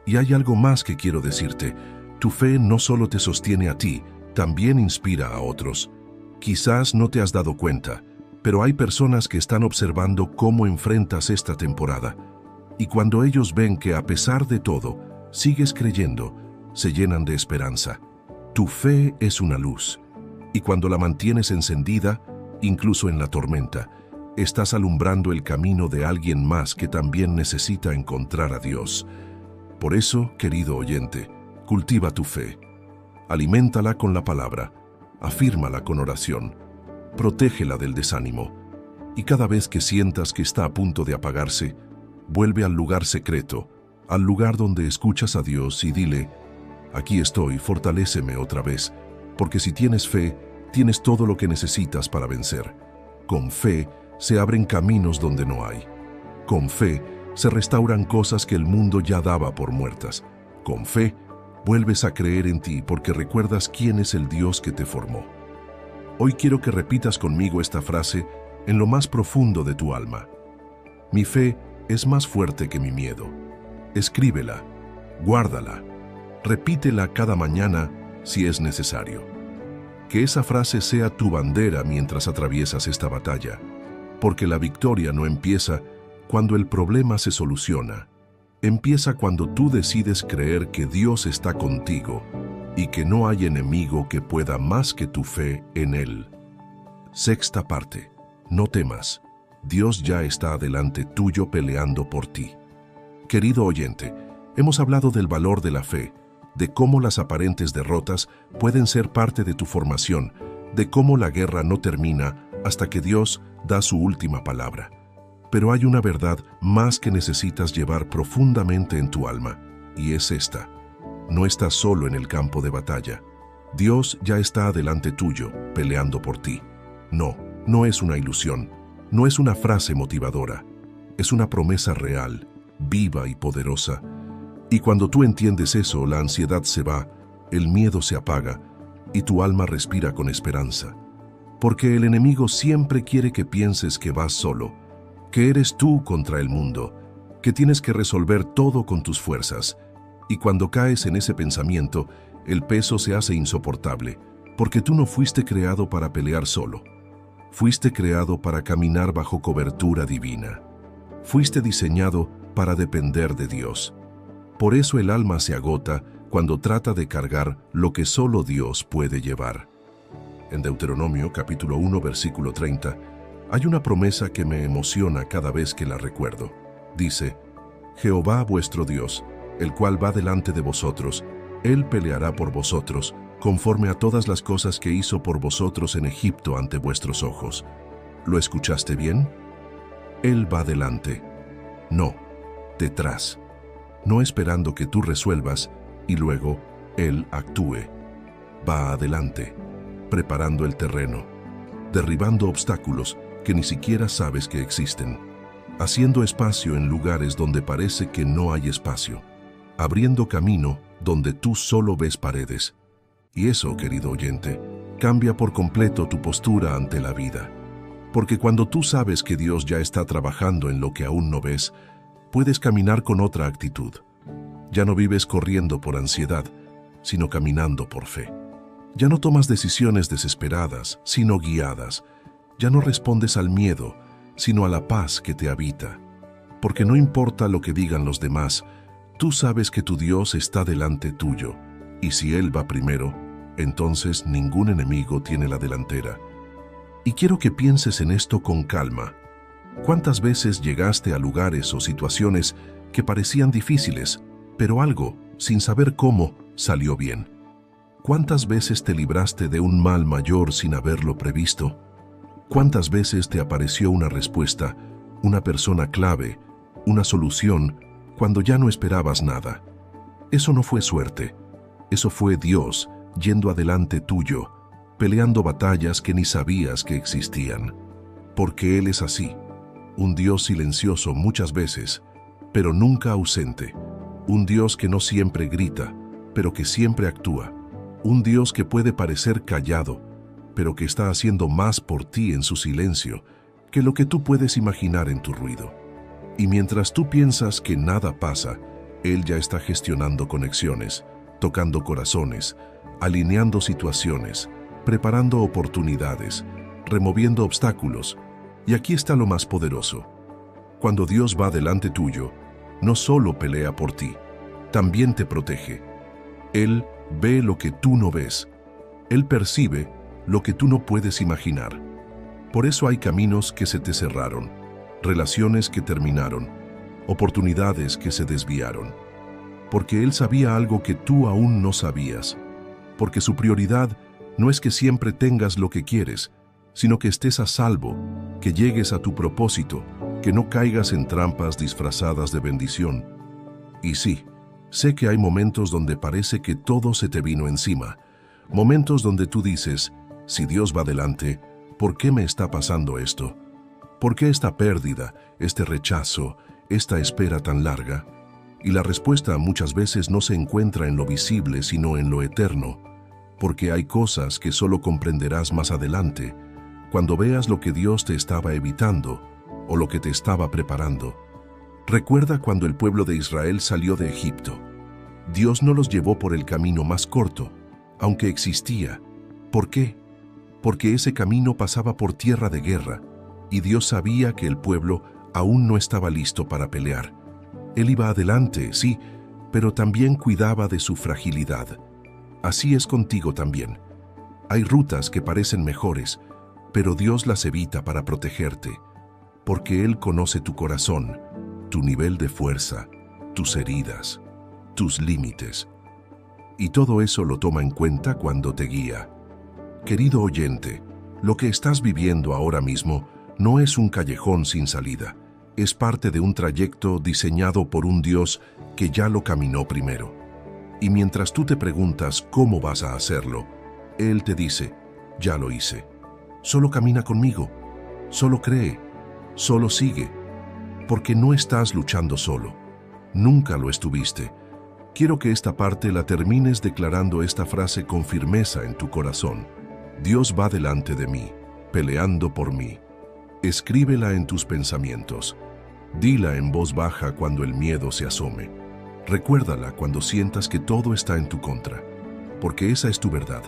Y hay algo más que quiero decirte. Tu fe no solo te sostiene a ti, también inspira a otros. Quizás no te has dado cuenta, pero hay personas que están observando cómo enfrentas esta temporada. Y cuando ellos ven que a pesar de todo, sigues creyendo, se llenan de esperanza. Tu fe es una luz, y cuando la mantienes encendida, incluso en la tormenta, estás alumbrando el camino de alguien más que también necesita encontrar a Dios. Por eso, querido oyente, cultiva tu fe. Aliméntala con la palabra, afírmala con oración, protégela del desánimo, y cada vez que sientas que está a punto de apagarse, vuelve al lugar secreto, al lugar donde escuchas a Dios y dile: aquí estoy, fortaléceme otra vez, porque si tienes fe, tienes todo lo que necesitas para vencer. Con fe se abren caminos donde no hay. Con fe se restauran cosas que el mundo ya daba por muertas. Con fe vuelves a creer en ti porque recuerdas quién es el Dios que te formó. Hoy quiero que repitas conmigo esta frase en lo más profundo de tu alma. Mi fe es más fuerte que mi miedo. Escríbela, guárdala, repítela cada mañana si es necesario. Que esa frase sea tu bandera mientras atraviesas esta batalla, porque la victoria no empieza cuando el problema se soluciona. Empieza cuando tú decides creer que Dios está contigo y que no hay enemigo que pueda más que tu fe en Él. Sexta parte. No temas. Dios ya está delante tuyo peleando por ti. Querido oyente, hemos hablado del valor de la fe, de cómo las aparentes derrotas pueden ser parte de tu formación, de cómo la guerra no termina hasta que Dios da su última palabra. Pero hay una verdad más que necesitas llevar profundamente en tu alma, y es esta: no estás solo en el campo de batalla. Dios ya está delante tuyo, peleando por ti. No es una ilusión, no es una frase motivadora, es una promesa real, viva y poderosa. Y cuando tú entiendes eso, la ansiedad se va, el miedo se apaga, y tu alma respira con esperanza. Porque el enemigo siempre quiere que pienses que vas solo, que eres tú contra el mundo, que tienes que resolver todo con tus fuerzas. Y cuando caes en ese pensamiento, el peso se hace insoportable, porque tú no fuiste creado para pelear solo. Fuiste creado para caminar bajo cobertura divina. Fuiste diseñado para depender de Dios. Por eso el alma se agota cuando trata de cargar lo que solo Dios puede llevar. En Deuteronomio capítulo 1 versículo 30 hay una promesa que me emociona cada vez que la recuerdo. Dice: Jehová vuestro Dios, el cual va delante de vosotros, Él peleará por vosotros, conforme a todas las cosas que hizo por vosotros en Egipto ante vuestros ojos. ¿Lo escuchaste bien? Él va delante, no, detrás, no esperando que tú resuelvas y luego Él actúe. Va adelante, preparando el terreno, derribando obstáculos que ni siquiera sabes que existen, haciendo espacio en lugares donde parece que no hay espacio, abriendo camino donde tú solo ves paredes. Y eso, querido oyente, cambia por completo tu postura ante la vida. Porque cuando tú sabes que Dios ya está trabajando en lo que aún no ves, puedes caminar con otra actitud. Ya no vives corriendo por ansiedad, sino caminando por fe. Ya no tomas decisiones desesperadas, sino guiadas. Ya no respondes al miedo, sino a la paz que te habita. Porque no importa lo que digan los demás, tú sabes que tu Dios está delante tuyo, y si Él va primero, entonces ningún enemigo tiene la delantera. Y quiero que pienses en esto con calma. ¿Cuántas veces llegaste a lugares o situaciones que parecían difíciles, pero algo, sin saber cómo, salió bien? ¿Cuántas veces te libraste de un mal mayor sin haberlo previsto? ¿Cuántas veces te apareció una respuesta, una persona clave, una solución, cuando ya no esperabas nada? Eso no fue suerte, eso fue Dios yendo adelante tuyo, peleando batallas que ni sabías que existían. Porque Él es así, un Dios silencioso muchas veces, pero nunca ausente, un Dios que no siempre grita, pero que siempre actúa, un Dios que puede parecer callado, pero que está haciendo más por ti en su silencio que lo que tú puedes imaginar en tu ruido. Y mientras tú piensas que nada pasa, Él ya está gestionando conexiones, tocando corazones, alineando situaciones, preparando oportunidades, removiendo obstáculos. Y aquí está lo más poderoso. Cuando Dios va delante tuyo, no solo pelea por ti, también te protege. Él ve lo que tú no ves. Él percibe lo que tú no puedes imaginar. Por eso hay caminos que se te cerraron, relaciones que terminaron, oportunidades que se desviaron. Porque Él sabía algo que tú aún no sabías. Porque su prioridad no es que siempre tengas lo que quieres, sino que estés a salvo, que llegues a tu propósito, que no caigas en trampas disfrazadas de bendición. Y sí, sé que hay momentos donde parece que todo se te vino encima, momentos donde tú dices, si Dios va delante, ¿por qué me está pasando esto? ¿Por qué esta pérdida, este rechazo, esta espera tan larga? Y la respuesta muchas veces no se encuentra en lo visible, sino en lo eterno, porque hay cosas que solo comprenderás más adelante, cuando veas lo que Dios te estaba evitando o lo que te estaba preparando. Recuerda cuando el pueblo de Israel salió de Egipto. Dios no los llevó por el camino más corto, aunque existía. ¿Por qué? Porque ese camino pasaba por tierra de guerra, y Dios sabía que el pueblo aún no estaba listo para pelear. Él iba adelante, sí, pero también cuidaba de su fragilidad. Así es contigo también. Hay rutas que parecen mejores, pero Dios las evita para protegerte, porque Él conoce tu corazón, tu nivel de fuerza, tus heridas, tus límites. Y todo eso lo toma en cuenta cuando te guía. Querido oyente, lo que estás viviendo ahora mismo no es un callejón sin salida. Es parte de un trayecto diseñado por un Dios que ya lo caminó primero. Y mientras tú te preguntas cómo vas a hacerlo, Él te dice, ya lo hice. Solo camina conmigo, solo cree, solo sigue, porque no estás luchando solo. Nunca lo estuviste. Quiero que esta parte la termines declarando esta frase con firmeza en tu corazón. Dios va delante de mí, peleando por mí. Escríbela en tus pensamientos. Dila en voz baja cuando el miedo se asome. Recuérdala cuando sientas que todo está en tu contra, porque esa es tu verdad.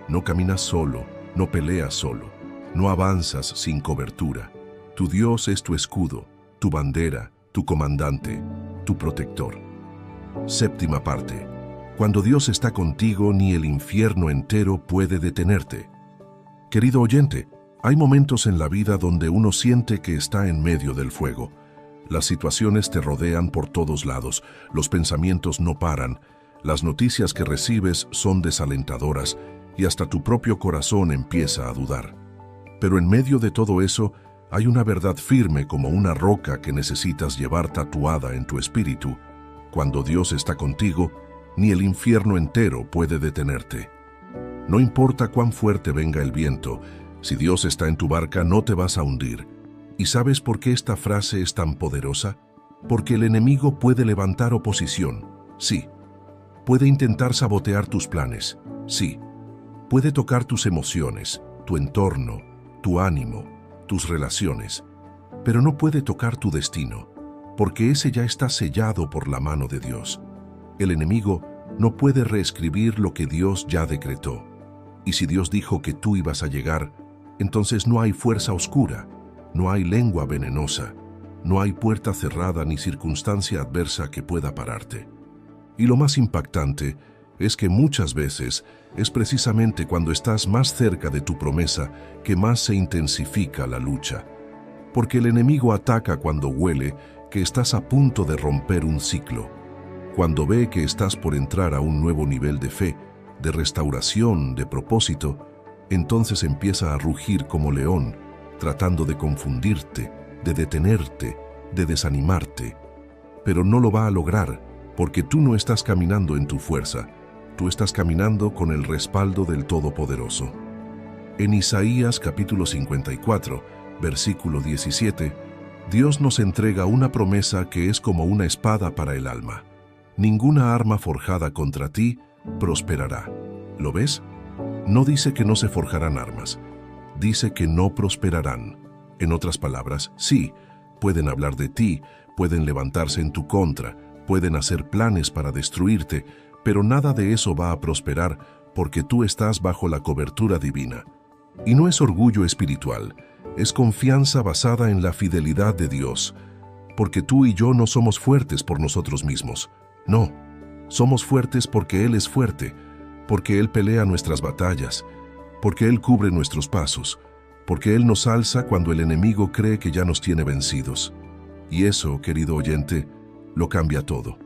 No caminas solo, no peleas solo, no avanzas sin cobertura. Tu Dios es tu escudo, tu bandera, tu comandante, tu protector. Séptima parte. Cuando Dios está contigo, ni el infierno entero puede detenerte. Querido oyente, hay momentos en la vida donde uno siente que está en medio del fuego. Las situaciones te rodean por todos lados, los pensamientos no paran, las noticias que recibes son desalentadoras y hasta tu propio corazón empieza a dudar. Pero en medio de todo eso, hay una verdad firme como una roca que necesitas llevar tatuada en tu espíritu. Cuando Dios está contigo, ni el infierno entero puede detenerte. No importa cuán fuerte venga el viento, si Dios está en tu barca no te vas a hundir. ¿Y sabes por qué esta frase es tan poderosa? Porque el enemigo puede levantar oposición, sí. Puede intentar sabotear tus planes, sí. Puede tocar tus emociones, tu entorno, tu ánimo, tus relaciones. Pero no puede tocar tu destino, porque ese ya está sellado por la mano de Dios. El enemigo no puede reescribir lo que Dios ya decretó. Y si Dios dijo que tú ibas a llegar, entonces no hay fuerza oscura, no hay lengua venenosa, no hay puerta cerrada ni circunstancia adversa que pueda pararte. Y lo más impactante es que muchas veces es precisamente cuando estás más cerca de tu promesa que más se intensifica la lucha. Porque el enemigo ataca cuando huele que estás a punto de romper un ciclo, cuando ve que estás por entrar a un nuevo nivel de fe, de restauración, de propósito, entonces empieza a rugir como león, tratando de confundirte, de detenerte, de desanimarte. Pero no lo va a lograr, porque tú no estás caminando en tu fuerza, tú estás caminando con el respaldo del Todopoderoso. En Isaías capítulo 54, versículo 17, Dios nos entrega una promesa que es como una espada para el alma. Ninguna arma forjada contra ti prosperará. ¿Lo ves? No dice que no se forjarán armas, dice que no prosperarán. En otras palabras, sí, pueden hablar de ti, pueden levantarse en tu contra, pueden hacer planes para destruirte, pero nada de eso va a prosperar porque tú estás bajo la cobertura divina. Y no es orgullo espiritual, es confianza basada en la fidelidad de Dios, porque tú y yo no somos fuertes por nosotros mismos. No, somos fuertes porque Él es fuerte, porque Él pelea nuestras batallas, porque Él cubre nuestros pasos, porque Él nos alza cuando el enemigo cree que ya nos tiene vencidos. Y eso, querido oyente, lo cambia todo.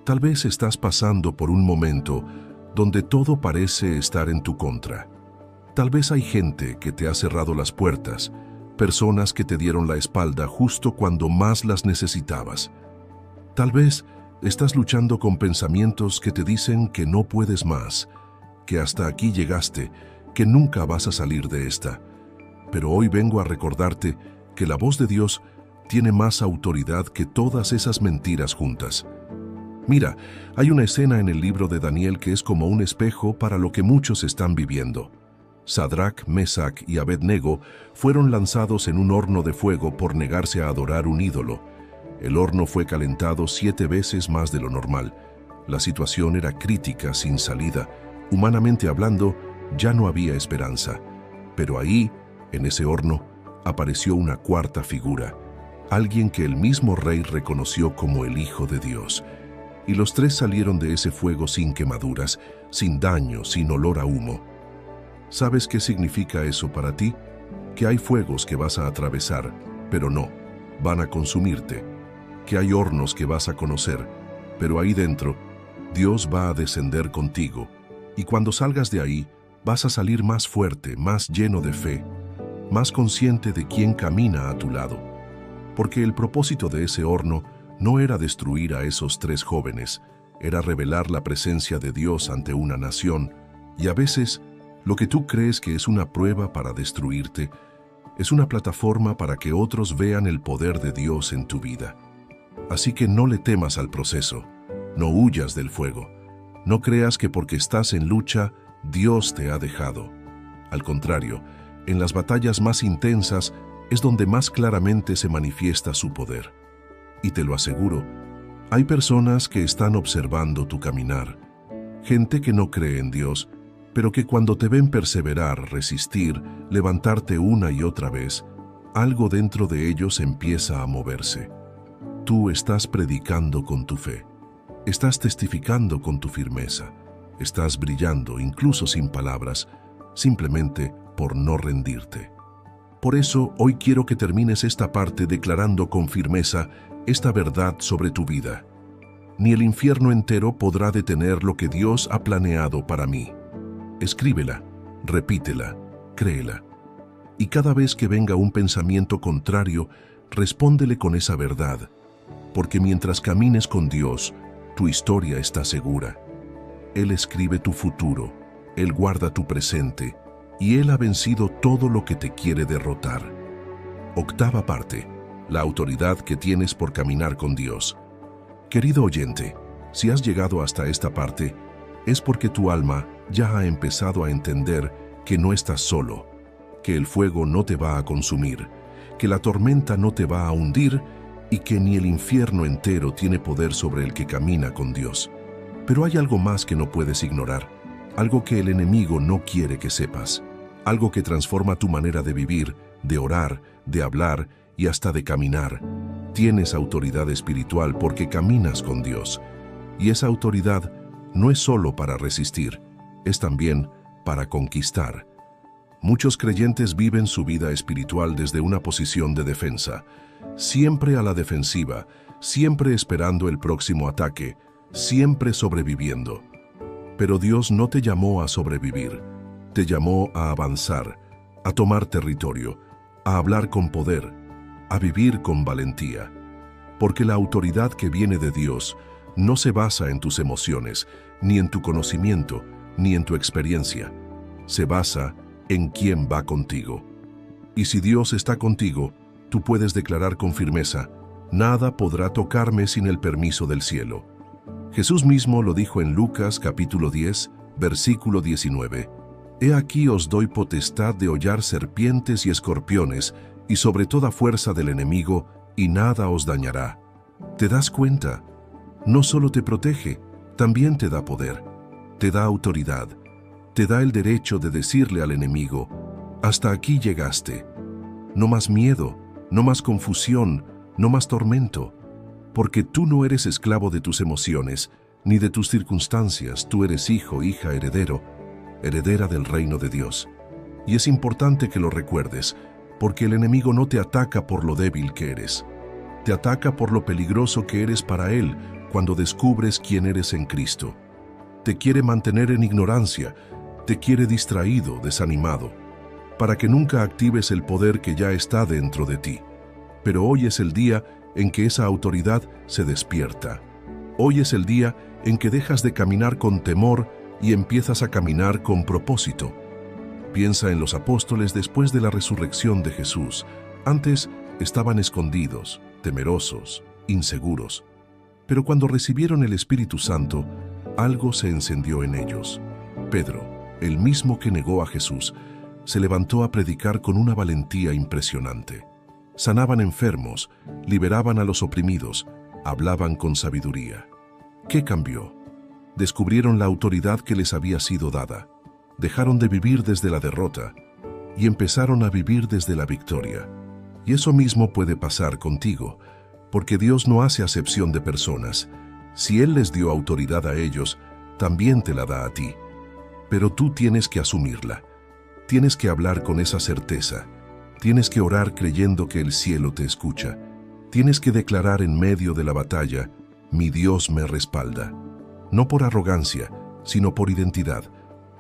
Tal vez estás pasando por un momento donde todo parece estar en tu contra. Tal vez hay gente que te ha cerrado las puertas, personas que te dieron la espalda justo cuando más las necesitabas. Tal vez estás luchando con pensamientos que te dicen que no puedes más, que hasta aquí llegaste, que nunca vas a salir de esta. Pero hoy vengo a recordarte que la voz de Dios tiene más autoridad que todas esas mentiras juntas. Mira, hay una escena en el libro de Daniel que es como un espejo para lo que muchos están viviendo. Sadrac, Mesac y Abednego fueron lanzados en un horno de fuego por negarse a adorar un ídolo. El horno fue calentado 7 veces más de lo normal. La situación era crítica, sin salida. Humanamente hablando, ya no había esperanza. Pero ahí, en ese horno, apareció una cuarta figura, alguien que el mismo rey reconoció como el Hijo de Dios. Y los 3 salieron de ese fuego sin quemaduras, sin daño, sin olor a humo. ¿Sabes qué significa eso para ti? Que hay fuegos que vas a atravesar, pero no, van a consumirte. Que hay hornos que vas a conocer, pero ahí dentro, Dios va a descender contigo. Y cuando salgas de ahí, vas a salir más fuerte, más lleno de fe, más consciente de quién camina a tu lado. Porque el propósito de ese horno no era destruir a esos 3 jóvenes, era revelar la presencia de Dios ante una nación, y a veces, lo que tú crees que es una prueba para destruirte, es una plataforma para que otros vean el poder de Dios en tu vida. Así que no le temas al proceso, no huyas del fuego, no creas que porque estás en lucha, Dios te ha dejado. Al contrario, en las batallas más intensas es donde más claramente se manifiesta su poder. Y te lo aseguro, hay personas que están observando tu caminar, gente que no cree en Dios, pero que cuando te ven perseverar, resistir, levantarte una y otra vez, algo dentro de ellos empieza a moverse. Tú estás predicando con tu fe, estás testificando con tu firmeza, estás brillando incluso sin palabras, simplemente por no rendirte. Por eso hoy quiero que termines esta parte declarando con firmeza esta verdad sobre tu vida. Ni el infierno entero podrá detener lo que Dios ha planeado para mí. Escríbela, repítela, créela. Y cada vez que venga un pensamiento contrario, respóndele con esa verdad, porque mientras camines con Dios, tu historia está segura. Él escribe tu futuro, Él guarda tu presente, y Él ha vencido todo lo que te quiere derrotar. 8ª parte, la autoridad que tienes por caminar con Dios. Querido oyente, si has llegado hasta esta parte, es porque tu alma ya ha empezado a entender que no estás solo, que el fuego no te va a consumir, que la tormenta no te va a hundir y que ni el infierno entero tiene poder sobre el que camina con Dios. Pero hay algo más que no puedes ignorar, algo que el enemigo no quiere que sepas, algo que transforma tu manera de vivir, de orar, de hablar y hasta de caminar. Tienes autoridad espiritual porque caminas con Dios, y esa autoridad no es solo para resistir, es también para conquistar. Muchos creyentes viven su vida espiritual desde una posición de defensa, siempre a la defensiva, siempre esperando el próximo ataque, siempre sobreviviendo. Pero Dios no te llamó a sobrevivir, te llamó a avanzar, a tomar territorio, a hablar con poder, a vivir con valentía. Porque la autoridad que viene de Dios no se basa en tus emociones, ni en tu conocimiento, ni en tu experiencia. Se basa en quién va contigo. Y si Dios está contigo, tú puedes declarar con firmeza, nada podrá tocarme sin el permiso del cielo. Jesús mismo lo dijo en Lucas capítulo 10, versículo 19. He aquí os doy potestad de hollar serpientes y escorpiones, y sobre toda fuerza del enemigo, y nada os dañará. ¿Te das cuenta? No solo te protege, también te da poder, te da autoridad, te da el derecho de decirle al enemigo, hasta aquí llegaste. No más miedo, no más confusión, no más tormento, porque tú no eres esclavo de tus emociones, ni de tus circunstancias. Tú eres hijo, hija, heredero, heredera del reino de Dios. Y es importante que lo recuerdes, porque el enemigo no te ataca por lo débil que eres. Te ataca por lo peligroso que eres para él cuando descubres quién eres en Cristo. Te quiere mantener en ignorancia, te quiere distraído, desanimado, para que nunca actives el poder que ya está dentro de ti. Pero hoy es el día en que esa autoridad se despierta. Hoy es el día en que dejas de caminar con temor y empiezas a caminar con propósito. Piensa en los apóstoles después de la resurrección de Jesús. Antes estaban escondidos, temerosos, inseguros. Pero cuando recibieron el Espíritu Santo, algo se encendió en ellos. Pedro, el mismo que negó a Jesús, se levantó a predicar con una valentía impresionante. Sanaban enfermos, liberaban a los oprimidos, hablaban con sabiduría. ¿Qué cambió? Descubrieron la autoridad que les había sido dada. Dejaron de vivir desde la derrota y empezaron a vivir desde la victoria. Y eso mismo puede pasar contigo, porque Dios no hace acepción de personas. Si Él les dio autoridad a ellos, también te la da a ti. Pero tú tienes que asumirla. Tienes que hablar con esa certeza. Tienes que orar creyendo que el cielo te escucha. Tienes que declarar en medio de la batalla, mi Dios me respalda. No por arrogancia, sino por identidad.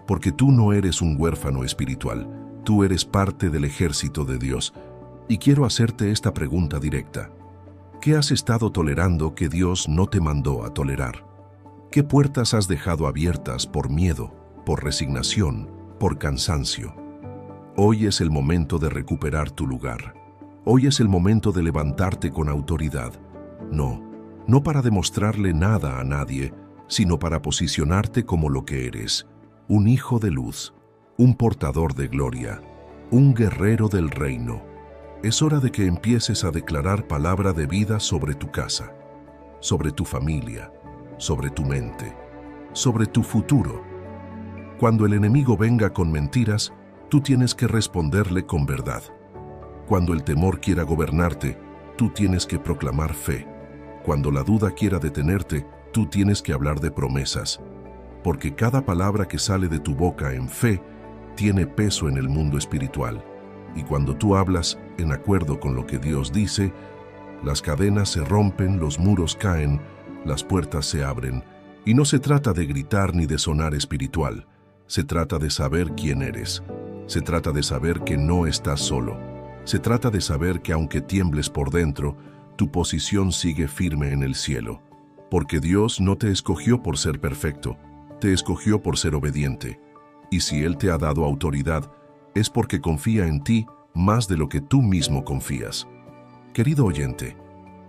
Porque tú no eres un huérfano espiritual. Tú eres parte del ejército de Dios. Y quiero hacerte esta pregunta directa. ¿Qué has estado tolerando que Dios no te mandó a tolerar? ¿Qué puertas has dejado abiertas por miedo, por resignación, por cansancio? Hoy es el momento de recuperar tu lugar. Hoy es el momento de levantarte con autoridad. No para demostrarle nada a nadie, sino para posicionarte como lo que eres, un hijo de luz, un portador de gloria, un guerrero del reino. Es hora de que empieces a declarar palabra de vida sobre tu casa, sobre tu familia, sobre tu mente, sobre tu futuro. Cuando el enemigo venga con mentiras, tú tienes que responderle con verdad. Cuando el temor quiera gobernarte, tú tienes que proclamar fe. Cuando la duda quiera detenerte, tú tienes que hablar de promesas. Porque cada palabra que sale de tu boca en fe tiene peso en el mundo espiritual. Y cuando tú hablas en acuerdo con lo que Dios dice, las cadenas se rompen, los muros caen, las puertas se abren. Y no se trata de gritar ni de sonar espiritual. Se trata de saber quién eres. Se trata de saber que no estás solo. Se trata de saber que aunque tiembles por dentro, tu posición sigue firme en el cielo. Porque Dios no te escogió por ser perfecto, te escogió por ser obediente. Y si Él te ha dado autoridad, es porque confía en ti más de lo que tú mismo confías. Querido oyente,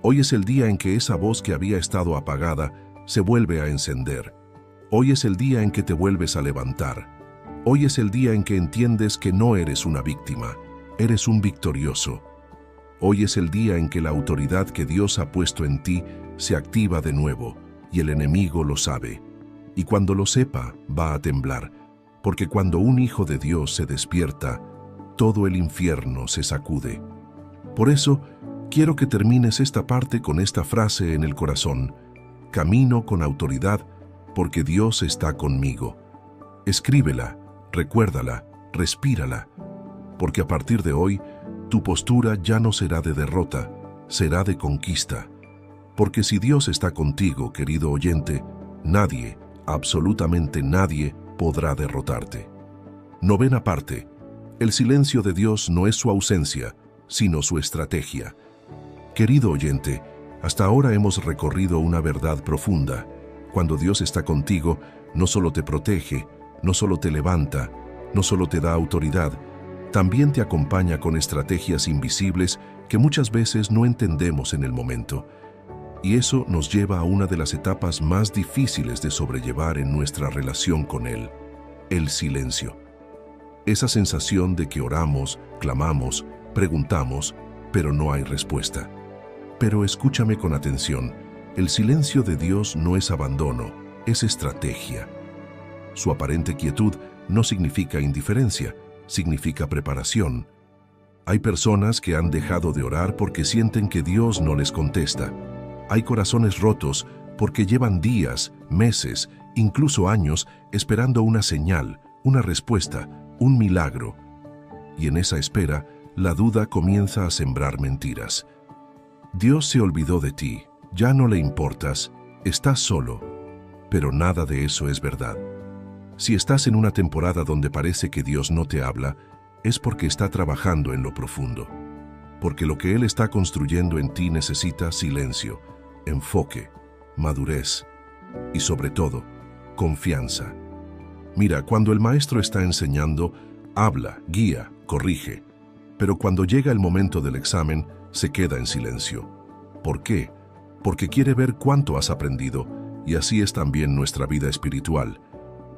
hoy es el día en que esa voz que había estado apagada se vuelve a encender. Hoy es el día en que te vuelves a levantar. Hoy es el día en que entiendes que no eres una víctima, eres un victorioso. Hoy es el día en que la autoridad que Dios ha puesto en ti se activa de nuevo y el enemigo lo sabe. Y cuando lo sepa, va a temblar, porque cuando un hijo de Dios se despierta, todo el infierno se sacude. Por eso, quiero que termines esta parte con esta frase en el corazón: camino con autoridad porque Dios está conmigo. Escríbela, recuérdala, respírala, porque a partir de hoy, tu postura ya no será de derrota, será de conquista. Porque si Dios está contigo, querido oyente, nadie, absolutamente nadie, podrá derrotarte. Novena parte. El silencio de Dios no es su ausencia, sino su estrategia. Querido oyente, hasta ahora hemos recorrido una verdad profunda. Cuando Dios está contigo, no solo te protege, no solo te levanta, no solo te da autoridad, también te acompaña con estrategias invisibles que muchas veces no entendemos en el momento. Y eso nos lleva a una de las etapas más difíciles de sobrellevar en nuestra relación con Él: el silencio. Esa sensación de que oramos, clamamos, preguntamos, pero no hay respuesta. Pero escúchame con atención, el silencio de Dios no es abandono, es estrategia. Su aparente quietud no significa indiferencia, significa preparación. Hay personas que han dejado de orar porque sienten que Dios no les contesta. Hay corazones rotos porque llevan días, meses, incluso años esperando una señal, una respuesta, un milagro. Y en esa espera, la duda comienza a sembrar mentiras. Dios se olvidó de ti, ya no le importas, estás solo. Pero nada de eso es verdad. Si estás en una temporada donde parece que Dios no te habla, es porque está trabajando en lo profundo. Porque lo que Él está construyendo en ti necesita silencio, enfoque, madurez y sobre todo, confianza. Mira, cuando el maestro está enseñando, habla, guía, corrige. Pero cuando llega el momento del examen, se queda en silencio. ¿Por qué? Porque quiere ver cuánto has aprendido, y así es también nuestra vida espiritual.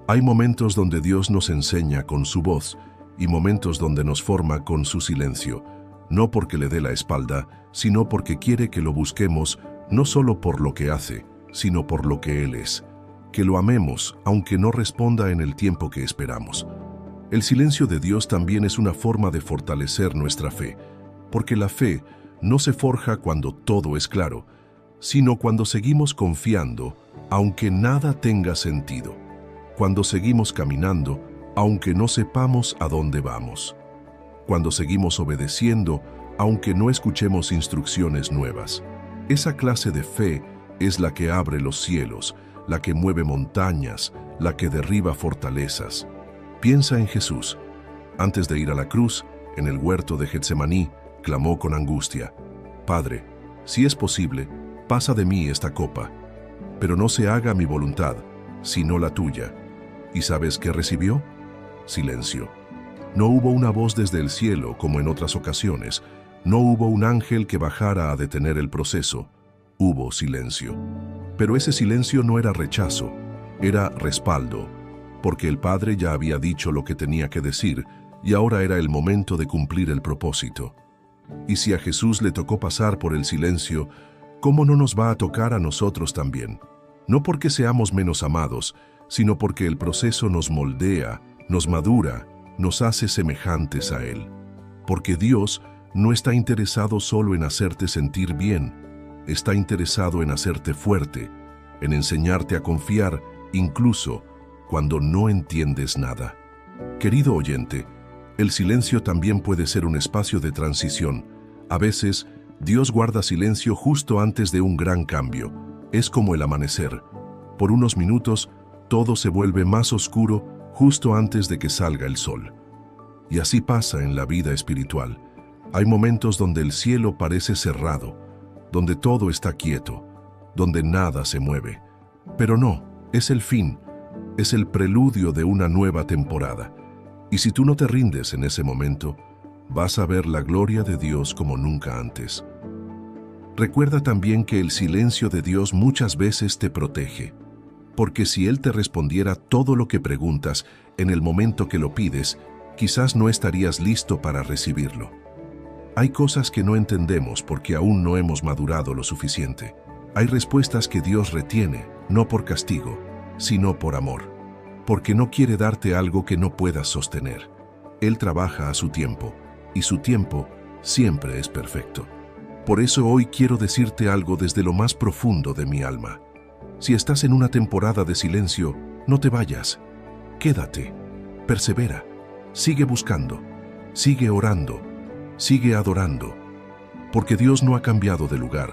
Hay momentos donde Dios nos enseña con su voz, y momentos donde nos forma con su silencio, no porque le dé la espalda, sino porque quiere que lo busquemos no solo por lo que hace, sino por lo que Él es. Que lo amemos, aunque no responda en el tiempo que esperamos. El silencio de Dios también es una forma de fortalecer nuestra fe, porque la fe no se forja cuando todo es claro, sino cuando seguimos confiando, aunque nada tenga sentido, cuando seguimos caminando, aunque no sepamos a dónde vamos, cuando seguimos obedeciendo, aunque no escuchemos instrucciones nuevas. Esa clase de fe es la que abre los cielos, la que mueve montañas, la que derriba fortalezas. Piensa en Jesús. Antes de ir a la cruz, en el huerto de Getsemaní, clamó con angustia: Padre, si es posible, pasa de mí esta copa, pero no se haga mi voluntad, sino la tuya. ¿Y sabes qué recibió? Silencio. No hubo una voz desde el cielo como en otras ocasiones. No hubo un ángel que bajara a detener el proceso. Hubo silencio. Pero ese silencio no era rechazo, era respaldo, porque el Padre ya había dicho lo que tenía que decir y ahora era el momento de cumplir el propósito. Y si a Jesús le tocó pasar por el silencio, ¿cómo no nos va a tocar a nosotros también? No porque seamos menos amados, sino porque el proceso nos moldea, nos madura, nos hace semejantes a Él. Porque Dios no está interesado solo en hacerte sentir bien, está interesado en hacerte fuerte, en enseñarte a confiar, incluso cuando no entiendes nada. Querido oyente, el silencio también puede ser un espacio de transición. A veces, Dios guarda silencio justo antes de un gran cambio. Es como el amanecer. Por unos minutos, todo se vuelve más oscuro justo antes de que salga el sol. Y así pasa en la vida espiritual. Hay momentos donde el cielo parece cerrado, donde todo está quieto, donde nada se mueve. Pero no, es el fin, es el preludio de una nueva temporada. Y si tú no te rindes en ese momento, vas a ver la gloria de Dios como nunca antes. Recuerda también que el silencio de Dios muchas veces te protege, porque si Él te respondiera todo lo que preguntas en el momento que lo pides, quizás no estarías listo para recibirlo. Hay cosas que no entendemos porque aún no hemos madurado lo suficiente. Hay respuestas que Dios retiene, no por castigo, sino por amor, porque no quiere darte algo que no puedas sostener. Él trabaja a su tiempo, y su tiempo siempre es perfecto. Por eso hoy quiero decirte algo desde lo más profundo de mi alma. Si estás en una temporada de silencio, no te vayas. Quédate, persevera, sigue buscando, sigue orando, sigue adorando, porque Dios no ha cambiado de lugar.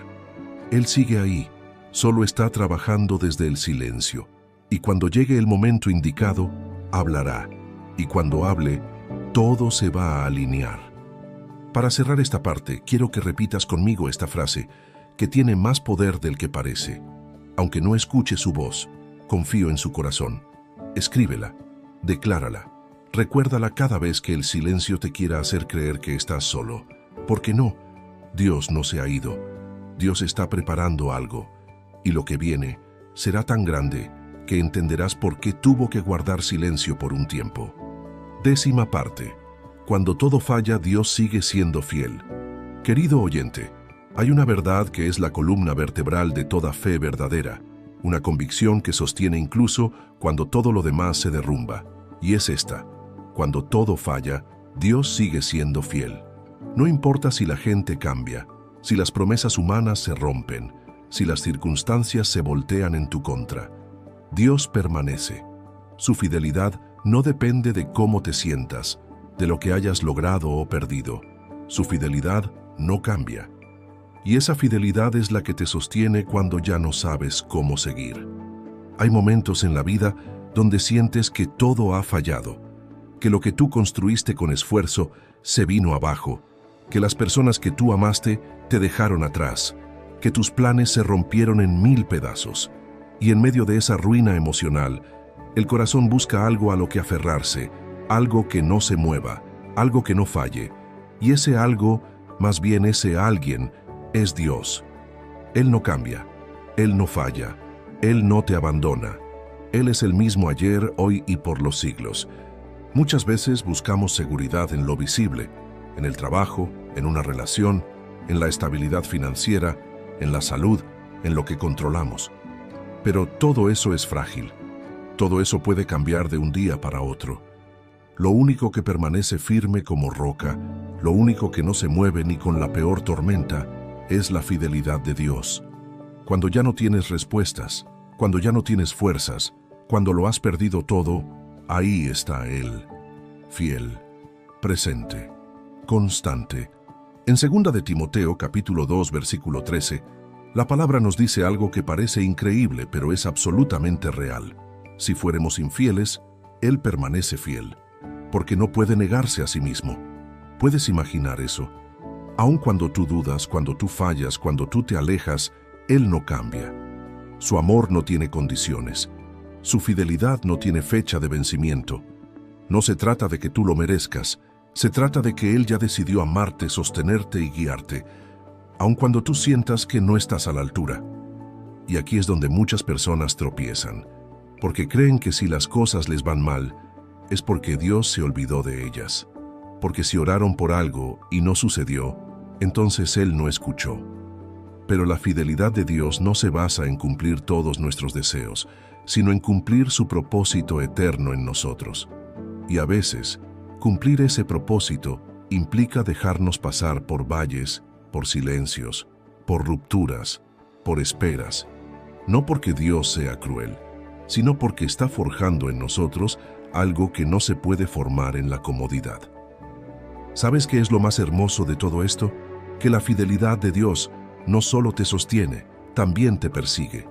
Él sigue ahí, solo está trabajando desde el silencio. Y cuando llegue el momento indicado, hablará. Y cuando hable, todo se va a alinear. Para cerrar esta parte, quiero que repitas conmigo esta frase, que tiene más poder del que parece. Aunque no escuche su voz, confío en su corazón. Escríbela, declárala, recuérdala cada vez que el silencio te quiera hacer creer que estás solo. Porque no, Dios no se ha ido. Dios está preparando algo, y lo que viene será tan grande que entenderás por qué tuvo que guardar silencio por un tiempo. 10ª parte. Cuando todo falla, Dios sigue siendo fiel. Querido oyente, hay una verdad que es la columna vertebral de toda fe verdadera, una convicción que sostiene incluso cuando todo lo demás se derrumba, y es esta: cuando todo falla, Dios sigue siendo fiel. No importa si la gente cambia, si las promesas humanas se rompen, si las circunstancias se voltean en tu contra. Dios permanece. Su fidelidad no depende de cómo te sientas, de lo que hayas logrado o perdido. Su fidelidad no cambia. Y esa fidelidad es la que te sostiene cuando ya no sabes cómo seguir. Hay momentos en la vida donde sientes que todo ha fallado, que lo que tú construiste con esfuerzo se vino abajo, que las personas que tú amaste te dejaron atrás, que tus planes se rompieron en 1000 pedazos. Y en medio de esa ruina emocional, el corazón busca algo a lo que aferrarse, algo que no se mueva, algo que no falle. Y ese algo, más bien ese alguien, es Dios. Él no cambia, Él no falla, Él no te abandona. Él es el mismo ayer, hoy y por los siglos. Muchas veces buscamos seguridad en lo visible, en el trabajo, en una relación, en la estabilidad financiera, en la salud, en lo que controlamos. Pero todo eso es frágil. Todo eso puede cambiar de un día para otro. Lo único que permanece firme como roca, lo único que no se mueve ni con la peor tormenta, es la fidelidad de Dios. Cuando ya no tienes respuestas, cuando ya no tienes fuerzas, cuando lo has perdido todo, ahí está Él, fiel, presente, constante. En 2 de Timoteo, capítulo 2, versículo 13, la palabra nos dice algo que parece increíble, pero es absolutamente real. Si fuéramos infieles, Él permanece fiel, porque no puede negarse a sí mismo. ¿Puedes imaginar eso? Aun cuando tú dudas, cuando tú fallas, cuando tú te alejas, Él no cambia. Su amor no tiene condiciones. Su fidelidad no tiene fecha de vencimiento. No se trata de que tú lo merezcas. Se trata de que Él ya decidió amarte, sostenerte y guiarte, aun cuando tú sientas que no estás a la altura. Y aquí es donde muchas personas tropiezan, porque creen que si las cosas les van mal, es porque Dios se olvidó de ellas. Porque si oraron por algo y no sucedió, entonces Él no escuchó. Pero la fidelidad de Dios no se basa en cumplir todos nuestros deseos, sino en cumplir su propósito eterno en nosotros. Y a veces, cumplir ese propósito implica dejarnos pasar por valles, por silencios, por rupturas, por esperas. No porque Dios sea cruel, sino porque está forjando en nosotros algo que no se puede formar en la comodidad. ¿Sabes qué es lo más hermoso de todo esto? Que la fidelidad de Dios no solo te sostiene, también te persigue.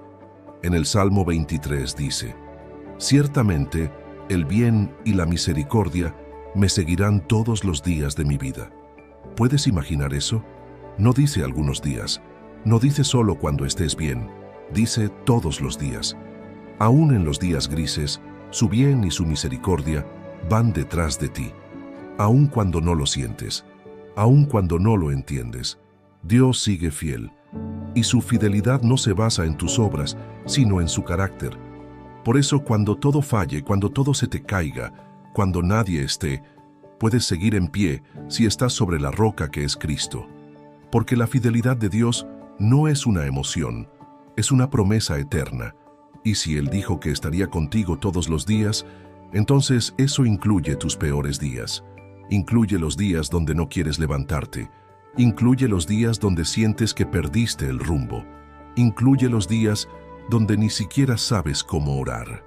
En el Salmo 23 dice: «Ciertamente, el bien y la misericordia me seguirán todos los días de mi vida». ¿Puedes imaginar eso? No dice algunos días, no dice solo cuando estés bien, dice todos los días. Aún en los días grises, su bien y su misericordia van detrás de ti. Aún cuando no lo sientes, aún cuando no lo entiendes, Dios sigue fiel, y su fidelidad no se basa en tus obras, sino en su carácter. Por eso, cuando todo falle, cuando todo se te caiga, cuando nadie esté, puedes seguir en pie si estás sobre la roca que es Cristo. Porque la fidelidad de Dios no es una emoción, es una promesa eterna. Y si Él dijo que estaría contigo todos los días, entonces eso incluye tus peores días. Incluye los días donde no quieres levantarte. Incluye los días donde sientes que perdiste el rumbo. Incluye los días donde ni siquiera sabes cómo orar.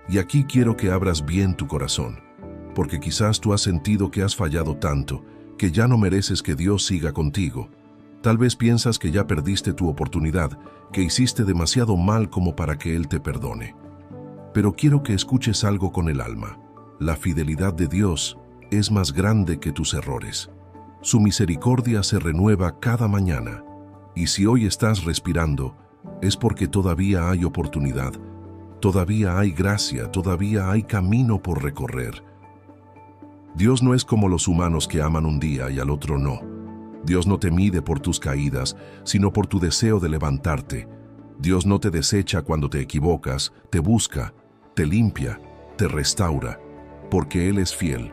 Y aquí quiero que abras bien tu corazón, porque quizás tú has sentido que has fallado tanto, que ya no mereces que Dios siga contigo. Tal vez piensas que ya perdiste tu oportunidad, que hiciste demasiado mal como para que Él te perdone. Pero quiero que escuches algo con el alma. La fidelidad de Dios es más grande que tus errores. Su misericordia se renueva cada mañana. Y si hoy estás respirando, es porque todavía hay oportunidad, todavía hay gracia, todavía hay camino por recorrer. Dios no es como los humanos que aman un día y al otro no. Dios no te mide por tus caídas, sino por tu deseo de levantarte. Dios no te desecha cuando te equivocas, te busca, te limpia, te restaura, porque Él es fiel.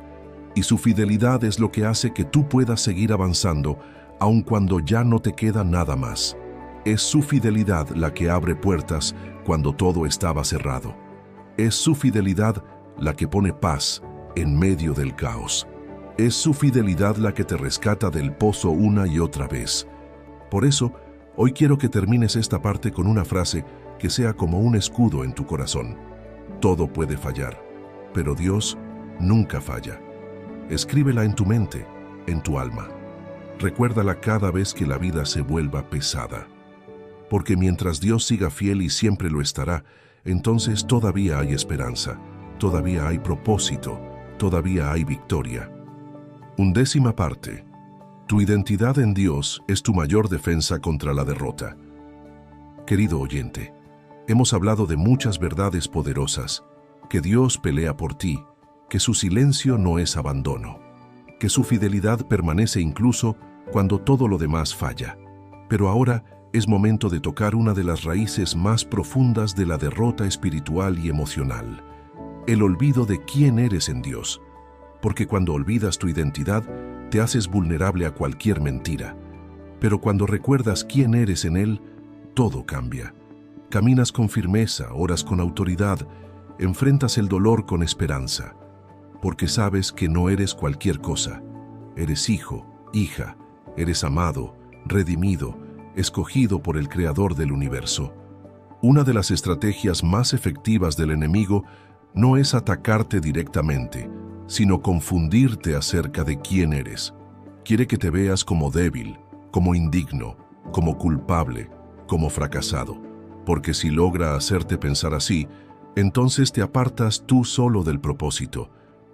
Y su fidelidad es lo que hace que tú puedas seguir avanzando, aun cuando ya no te queda nada más. Es su fidelidad la que abre puertas cuando todo estaba cerrado. Es su fidelidad la que pone paz en medio del caos. Es su fidelidad la que te rescata del pozo una y otra vez. Por eso, Hoy quiero que termines esta parte con una frase que sea como un escudo en tu corazón. Todo puede fallar, pero Dios nunca falla. Escríbela en tu mente, en tu alma. Recuérdala cada vez que la vida se vuelva pesada. Porque mientras Dios siga fiel y siempre lo estará, entonces todavía hay esperanza, todavía hay propósito, todavía hay victoria. 11ª parte. Tu identidad en Dios es tu mayor defensa contra la derrota. Querido oyente, hemos hablado de muchas verdades poderosas, que Dios pelea por ti, que su silencio no es abandono, que su fidelidad permanece incluso cuando todo lo demás falla. Pero ahora es momento de tocar una de las raíces más profundas de la derrota espiritual y emocional, el olvido de quién eres en Dios. Porque cuando olvidas tu identidad, te haces vulnerable a cualquier mentira. Pero cuando recuerdas quién eres en Él, todo cambia. Caminas con firmeza, oras con autoridad, enfrentas el dolor con esperanza. Porque sabes que no eres cualquier cosa. Eres hijo, hija, eres amado, redimido, escogido por el Creador del universo. Una de las estrategias más efectivas del enemigo no es atacarte directamente, sino confundirte acerca de quién eres. Quiere que te veas como débil, como indigno, como culpable, como fracasado. Porque si logra hacerte pensar así, entonces te apartas tú solo del propósito.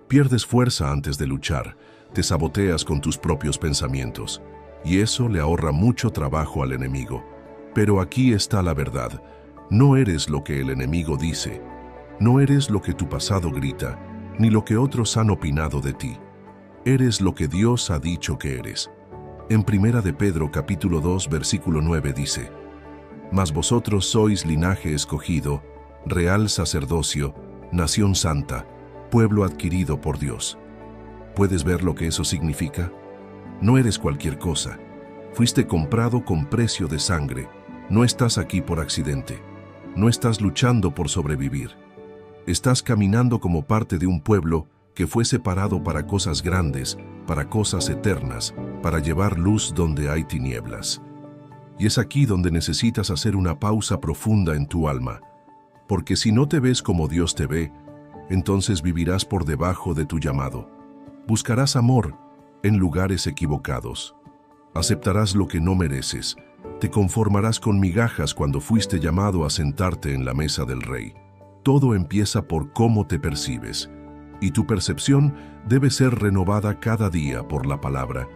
Pierdes fuerza antes de luchar, te saboteas con tus propios pensamientos. Y eso le ahorra mucho trabajo al enemigo. Pero aquí está la verdad. No eres lo que el enemigo dice. No eres lo que tu pasado grita, ni lo que otros han opinado de ti. Eres lo que Dios ha dicho que eres. En 1 de Pedro capítulo 2 versículo 9 dice: Mas vosotros sois linaje escogido, real sacerdocio, nación santa, pueblo adquirido por Dios. ¿Puedes ver lo que eso significa? No eres cualquier cosa. Fuiste comprado con precio de sangre. No estás aquí por accidente. No estás luchando por sobrevivir. Estás caminando como parte de un pueblo que fue separado para cosas grandes, para cosas eternas, para llevar luz donde hay tinieblas. Y es aquí donde necesitas hacer una pausa profunda en tu alma, porque si no te ves como Dios te ve, entonces vivirás por debajo de tu llamado. Buscarás amor en lugares equivocados. Aceptarás lo que no mereces. Te conformarás con migajas cuando fuiste llamado a sentarte en la mesa del Rey. Todo empieza por cómo te percibes, y tu percepción debe ser renovada cada día por la palabra,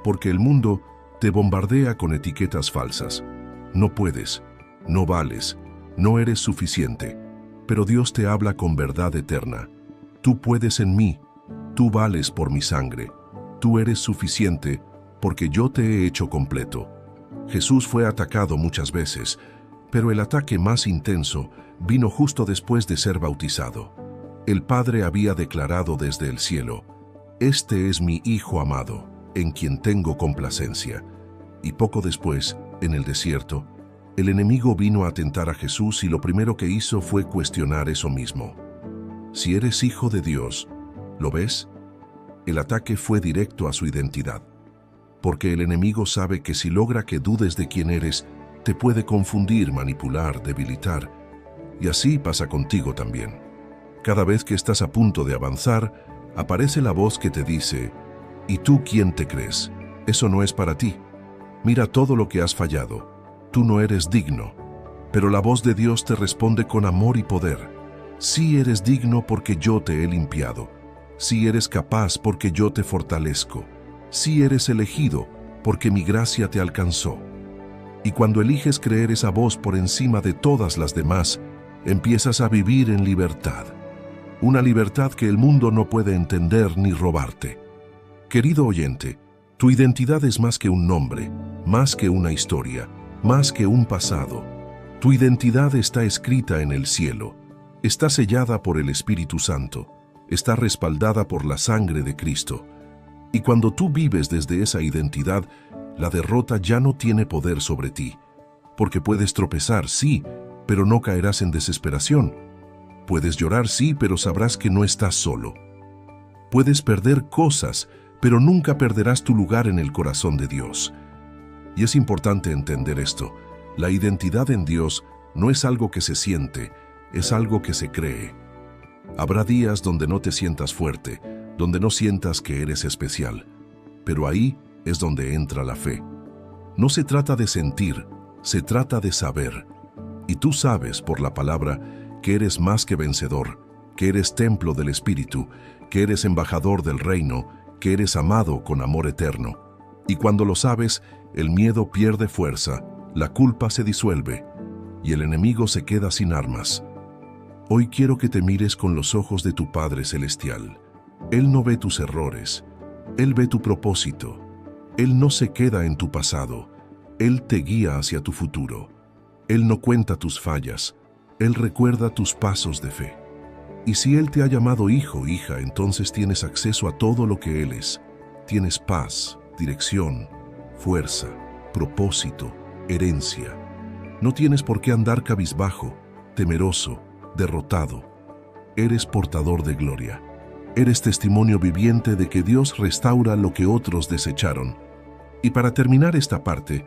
porque el mundo te bombardea con etiquetas falsas. No puedes, no vales, no eres suficiente, pero Dios te habla con verdad eterna. Tú puedes en mí, tú vales por mi sangre, tú eres suficiente porque yo te he hecho completo. Jesús fue atacado muchas veces, pero el ataque más intenso vino justo después de ser bautizado. El Padre había declarado desde el cielo: Este es mi Hijo amado, en quien tengo complacencia. Y poco después, en el desierto, el enemigo vino a tentar a Jesús y lo primero que hizo fue cuestionar eso mismo. Si eres hijo de Dios, ¿lo ves? El ataque fue directo a su identidad, porque el enemigo sabe que si logra que dudes de quién eres, te puede confundir, manipular, debilitar. Y así pasa contigo también. Cada vez que estás a punto de avanzar, aparece la voz que te dice: ¿y tú quién te crees? Eso no es para ti. Mira todo lo que has fallado. Tú no eres digno. Pero la voz de Dios te responde con amor y poder: sí eres digno porque yo te he limpiado. Sí eres capaz porque yo te fortalezco. Sí eres elegido porque mi gracia te alcanzó. Y cuando eliges creer esa voz por encima de todas las demás, empiezas a vivir en libertad. Una libertad que el mundo no puede entender ni robarte. Querido oyente, tu identidad es más que un nombre, más que una historia, más que un pasado. Tu identidad está escrita en el cielo, está sellada por el Espíritu Santo, está respaldada por la sangre de Cristo. Y cuando tú vives desde esa identidad, la derrota ya no tiene poder sobre ti. Porque puedes tropezar, sí, pero no caerás en desesperación. Puedes llorar, sí, pero sabrás que no estás solo. Puedes perder cosas, pero nunca perderás tu lugar en el corazón de Dios. Y es importante entender esto. La identidad en Dios no es algo que se siente, es algo que se cree. Habrá días donde no te sientas fuerte, donde no sientas que eres especial, pero ahí es donde entra la fe. No se trata de sentir, se trata de saber. Y tú sabes por la palabra que eres más que vencedor, que eres templo del Espíritu, que eres embajador del reino, que eres amado con amor eterno. Y cuando lo sabes, el miedo pierde fuerza, la culpa se disuelve y el enemigo se queda sin armas. Hoy quiero que te mires con los ojos de tu Padre Celestial. Él no ve tus errores, Él ve tu propósito. Él no se queda en tu pasado, Él te guía hacia tu futuro. Él no cuenta tus fallas, Él recuerda tus pasos de fe. Y si Él te ha llamado hijo, hija, entonces tienes acceso a todo lo que Él es. Tienes paz, dirección, fuerza, propósito, herencia. No tienes por qué andar cabizbajo, temeroso, derrotado. Eres portador de gloria. Eres testimonio viviente de que Dios restaura lo que otros desecharon. Y para terminar esta parte,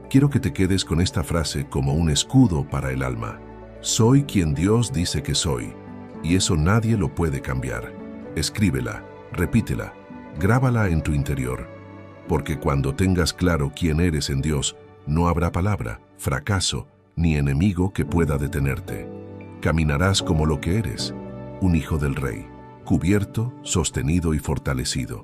quiero que te quedes con esta frase como un escudo para el alma. Soy quien Dios dice que soy, y eso nadie lo puede cambiar. Escríbela, repítela, grábala en tu interior, porque cuando tengas claro quién eres en Dios, no habrá palabra, fracaso, ni enemigo que pueda detenerte. Caminarás como lo que eres, un hijo del Rey, cubierto, sostenido y fortalecido.